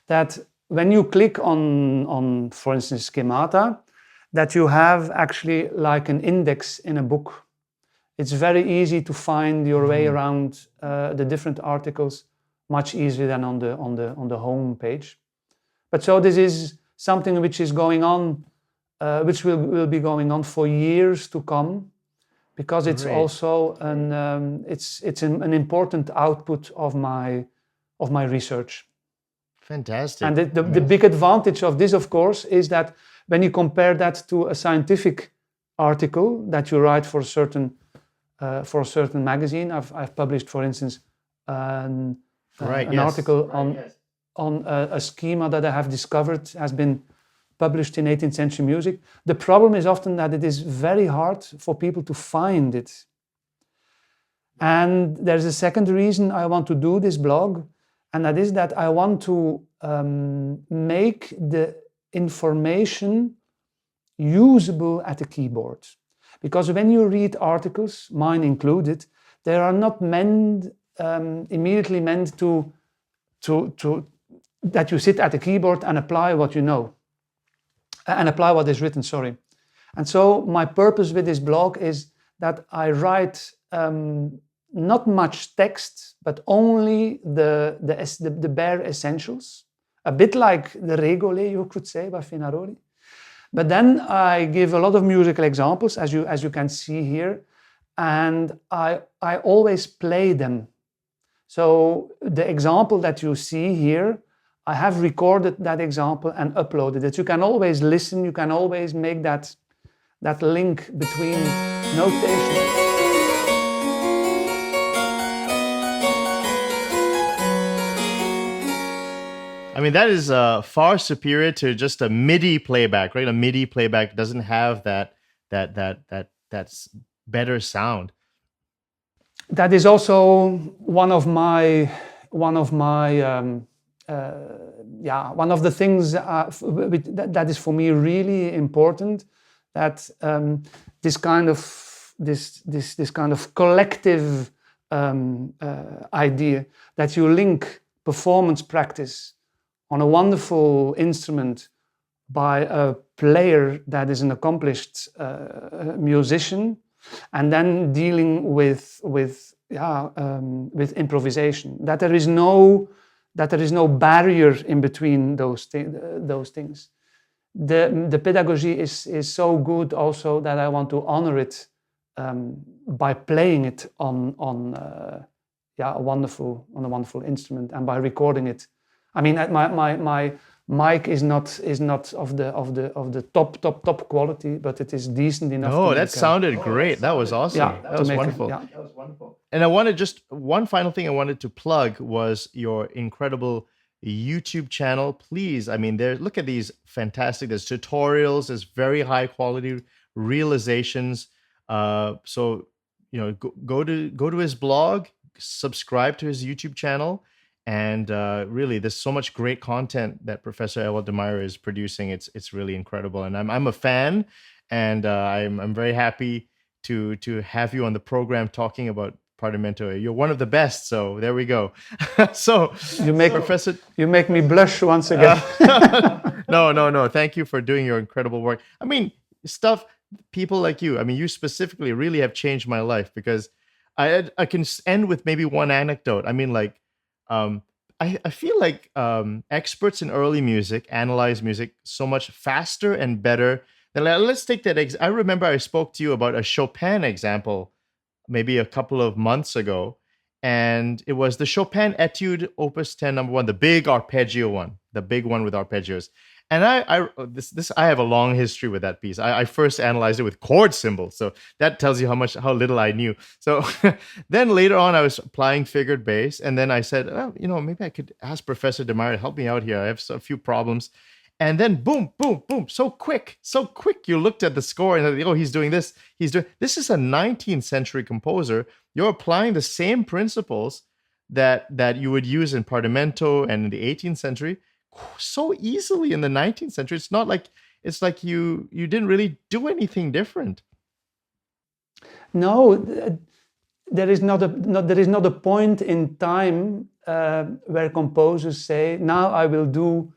that when you click on for instance, schemata, that you have actually like an index in a book. It's very easy to find your way around the different articles, much easier than on the home page. But so this is something which is going on, which will be going on for years to come, because it's also an important output of my research. Fantastic. And the big advantage of this, of course, is that when you compare that to a scientific article that you write for a certain magazine, I've published, for instance, an article on a schema that I have discovered has been published in 18th century music. The problem is often that it is very hard for people to find it. And there's a second reason I want to do this blog, and that is that I want to make the information usable at the keyboard. Because when you read articles, mine included, they are not immediately meant to that you sit at the keyboard and apply what you know, and apply what is written, sorry. And so my purpose with this blog is that I write not much text, but only the bare essentials, a bit like the Regole, you could say, by Fenaroli. But then I give a lot of musical examples, as you can see here, and I always play them. So the example that you see here, I have recorded that example and uploaded it. You can always listen, you can always make that link between notation. I mean, that is far superior to just a MIDI playback, right? A MIDI playback doesn't have that's better sound. That is also one of the things that is for me really important. That this kind of collective idea that you link performance practice on a wonderful instrument by a player that is an accomplished musician, and then dealing with improvisation. That there is no barrier in between those things. The pedagogy is so good also that I want to honor it by playing it on a wonderful instrument, and by recording it. I mean, my mic is not of the top quality, but it is decent enough. Oh, that sounded great. That was awesome. Yeah, that was wonderful. That was wonderful. And I wanted one final thing I wanted to plug was your incredible YouTube channel. Please, I mean, look at these fantastic. There's tutorials. There's very high quality realizations. So go to his blog, subscribe to his YouTube channel. And really, there's so much great content that Professor Ewald Demeyere is producing. It's really incredible, and I'm a fan, and I'm very happy to have you on the program talking about partimento. You're one of the best, so there we go. So you make me blush once again. No. Thank you for doing your incredible work. I mean, people like you. I mean, you specifically really have changed my life, because I can end with maybe one anecdote. I mean, like. I feel like experts in early music analyze music so much faster and better. Then let's take that. I remember I spoke to you about a Chopin example maybe a couple of months ago, and it was the Chopin Etude Opus 10 number 1, the big arpeggio one, the big one with arpeggios. And I have a long history with that piece. I first analyzed it with chord symbols, so that tells you how little I knew. So then later on, I was applying figured bass, and then I said, well, maybe I could ask Professor Demeyere to help me out here. I have a few problems. And then boom, boom, boom, so quick. You looked at the score and oh, he's doing this. This is a 19th century composer. You're applying the same principles that you would use in partimento and in the 18th century so easily in the 19th century. It's like you didn't really do anything different. No, there is not a point in time where composers say, now I will do.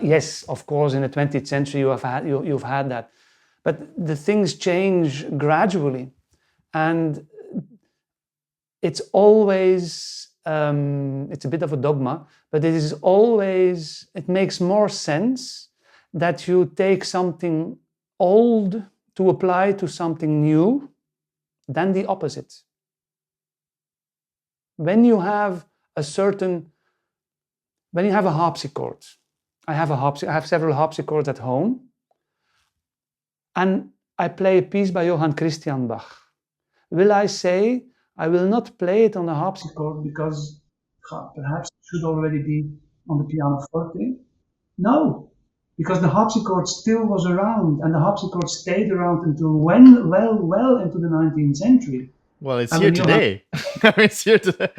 Yes, of course, in the 20th century you've had that, but the things change gradually, and it's always it's a bit of a dogma, but it makes more sense that you take something old to apply to something new than the opposite. When you have a harpsichord, I have several harpsichords at home, and I play a piece by Johann Christian Bach. Will I say I will not play it on a harpsichord because perhaps it should already be on the pianoforte? No, because the harpsichord still was around, and the harpsichord stayed around until well into the 19th century. Well, it's here today. It's here today.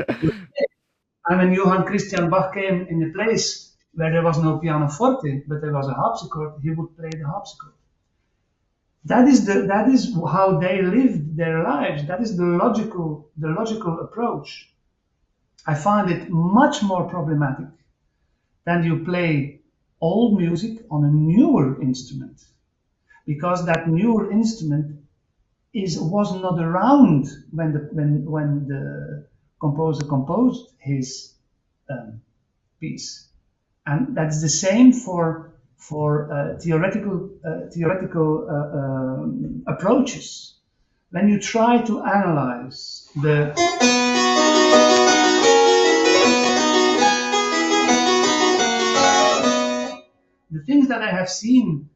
And when Johann Christian Bach came in a place where there was no pianoforte, but there was a harpsichord, he would play the harpsichord. That is how they lived their lives. That is the logical approach. I find it much more problematic than you play old music on a newer instrument, because that newer instrument was not around when the composer composed his piece. And that's the same for theoretical approaches. When you try to analyze the things that I have seen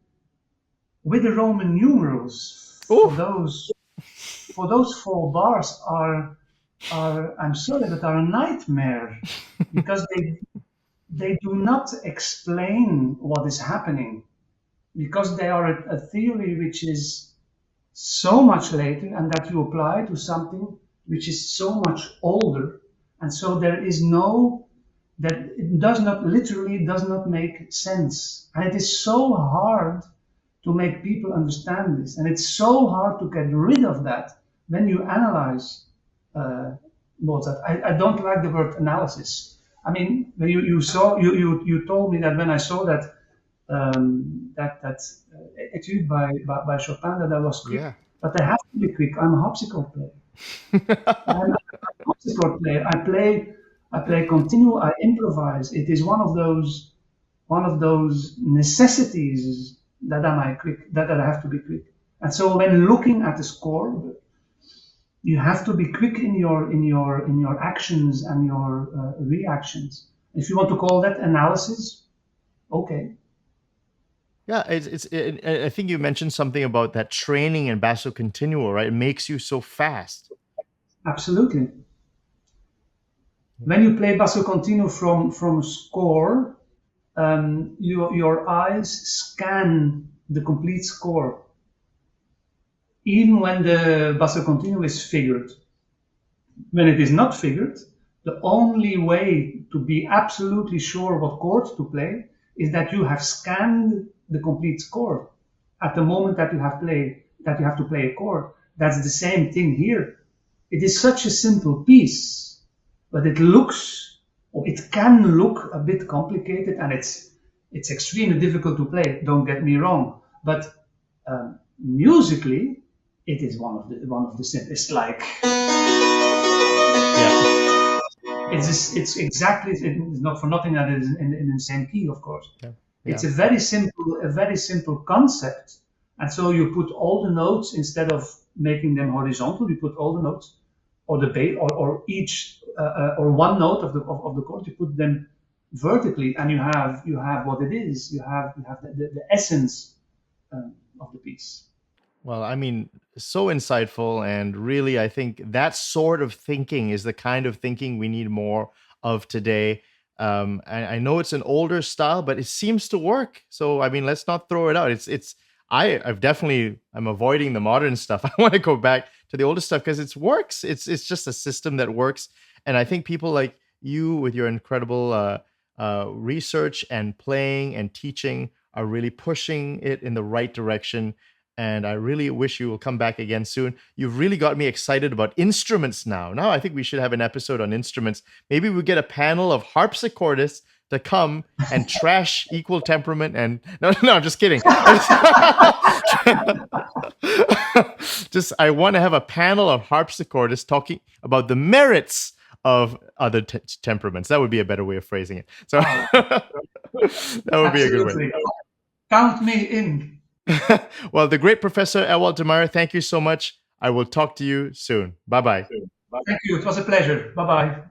with the Roman numerals for those 4 bars are I'm sorry, but are a nightmare, because they do not explain what is happening, because they are a theory which is so much later and that you apply to something which is so much older, and so that it does not make sense, and it is so hard to make people understand this, and it's so hard to get rid of that when you analyze Mozart. I don't like the word analysis. I mean, you told me that when I saw that etude by Chopin, that I was quick. Yeah. But I have to be quick. I'm a harpsichord player. I'm a harpsichord player. I play continuo. I improvise. It is one of those necessities that I have to be quick. And so when looking at the score, you have to be quick in your actions and your reactions. If you want to call that analysis, okay. Yeah, I think you mentioned something about that training in Basso Continuo, right? It makes you so fast. Absolutely. When you play Basso Continuo from score, your eyes scan the complete score. Even when the Basso Continuo is figured. When it is not figured, the only way to be absolutely sure what chords to play is that you have scanned the complete score at the moment that you have to play a chord. That's the same thing here. It is such a simple piece, but it can look a bit complicated, and it's extremely difficult to play. Don't get me wrong, but musically, it is one of the simplest. It it's exactly, it's not for nothing that it is in the same key, of course. Yeah. It's a very simple concept. And so you put all the notes, instead of making them horizontal, you put all the notes, or the bass, or each or one note of the chord, you put them vertically, and you have what it is. You have the essence of the piece. Well, I mean, so insightful, and really, I think that sort of thinking is the kind of thinking we need more of today. I know it's an older style, but it seems to work. So, I mean, let's not throw it out. I'm avoiding the modern stuff. I want to go back to the older stuff because it works. It's just a system that works. And I think people like you, with your incredible research and playing and teaching, are really pushing it in the right direction. And I really wish you will come back again soon. You've really got me excited about instruments now. Now I think we should have an episode on instruments. Maybe we get a panel of harpsichordists to come and trash equal temperament and... No, I'm just kidding. Just, I want to have a panel of harpsichordists talking about the merits of other temperaments. That would be a better way of phrasing it. So that would be a good one. Count me in. Well, the great Professor Ewald Demeyere, thank you so much. I will talk to you soon. Bye-bye. Thank you. It was a pleasure. Bye-bye.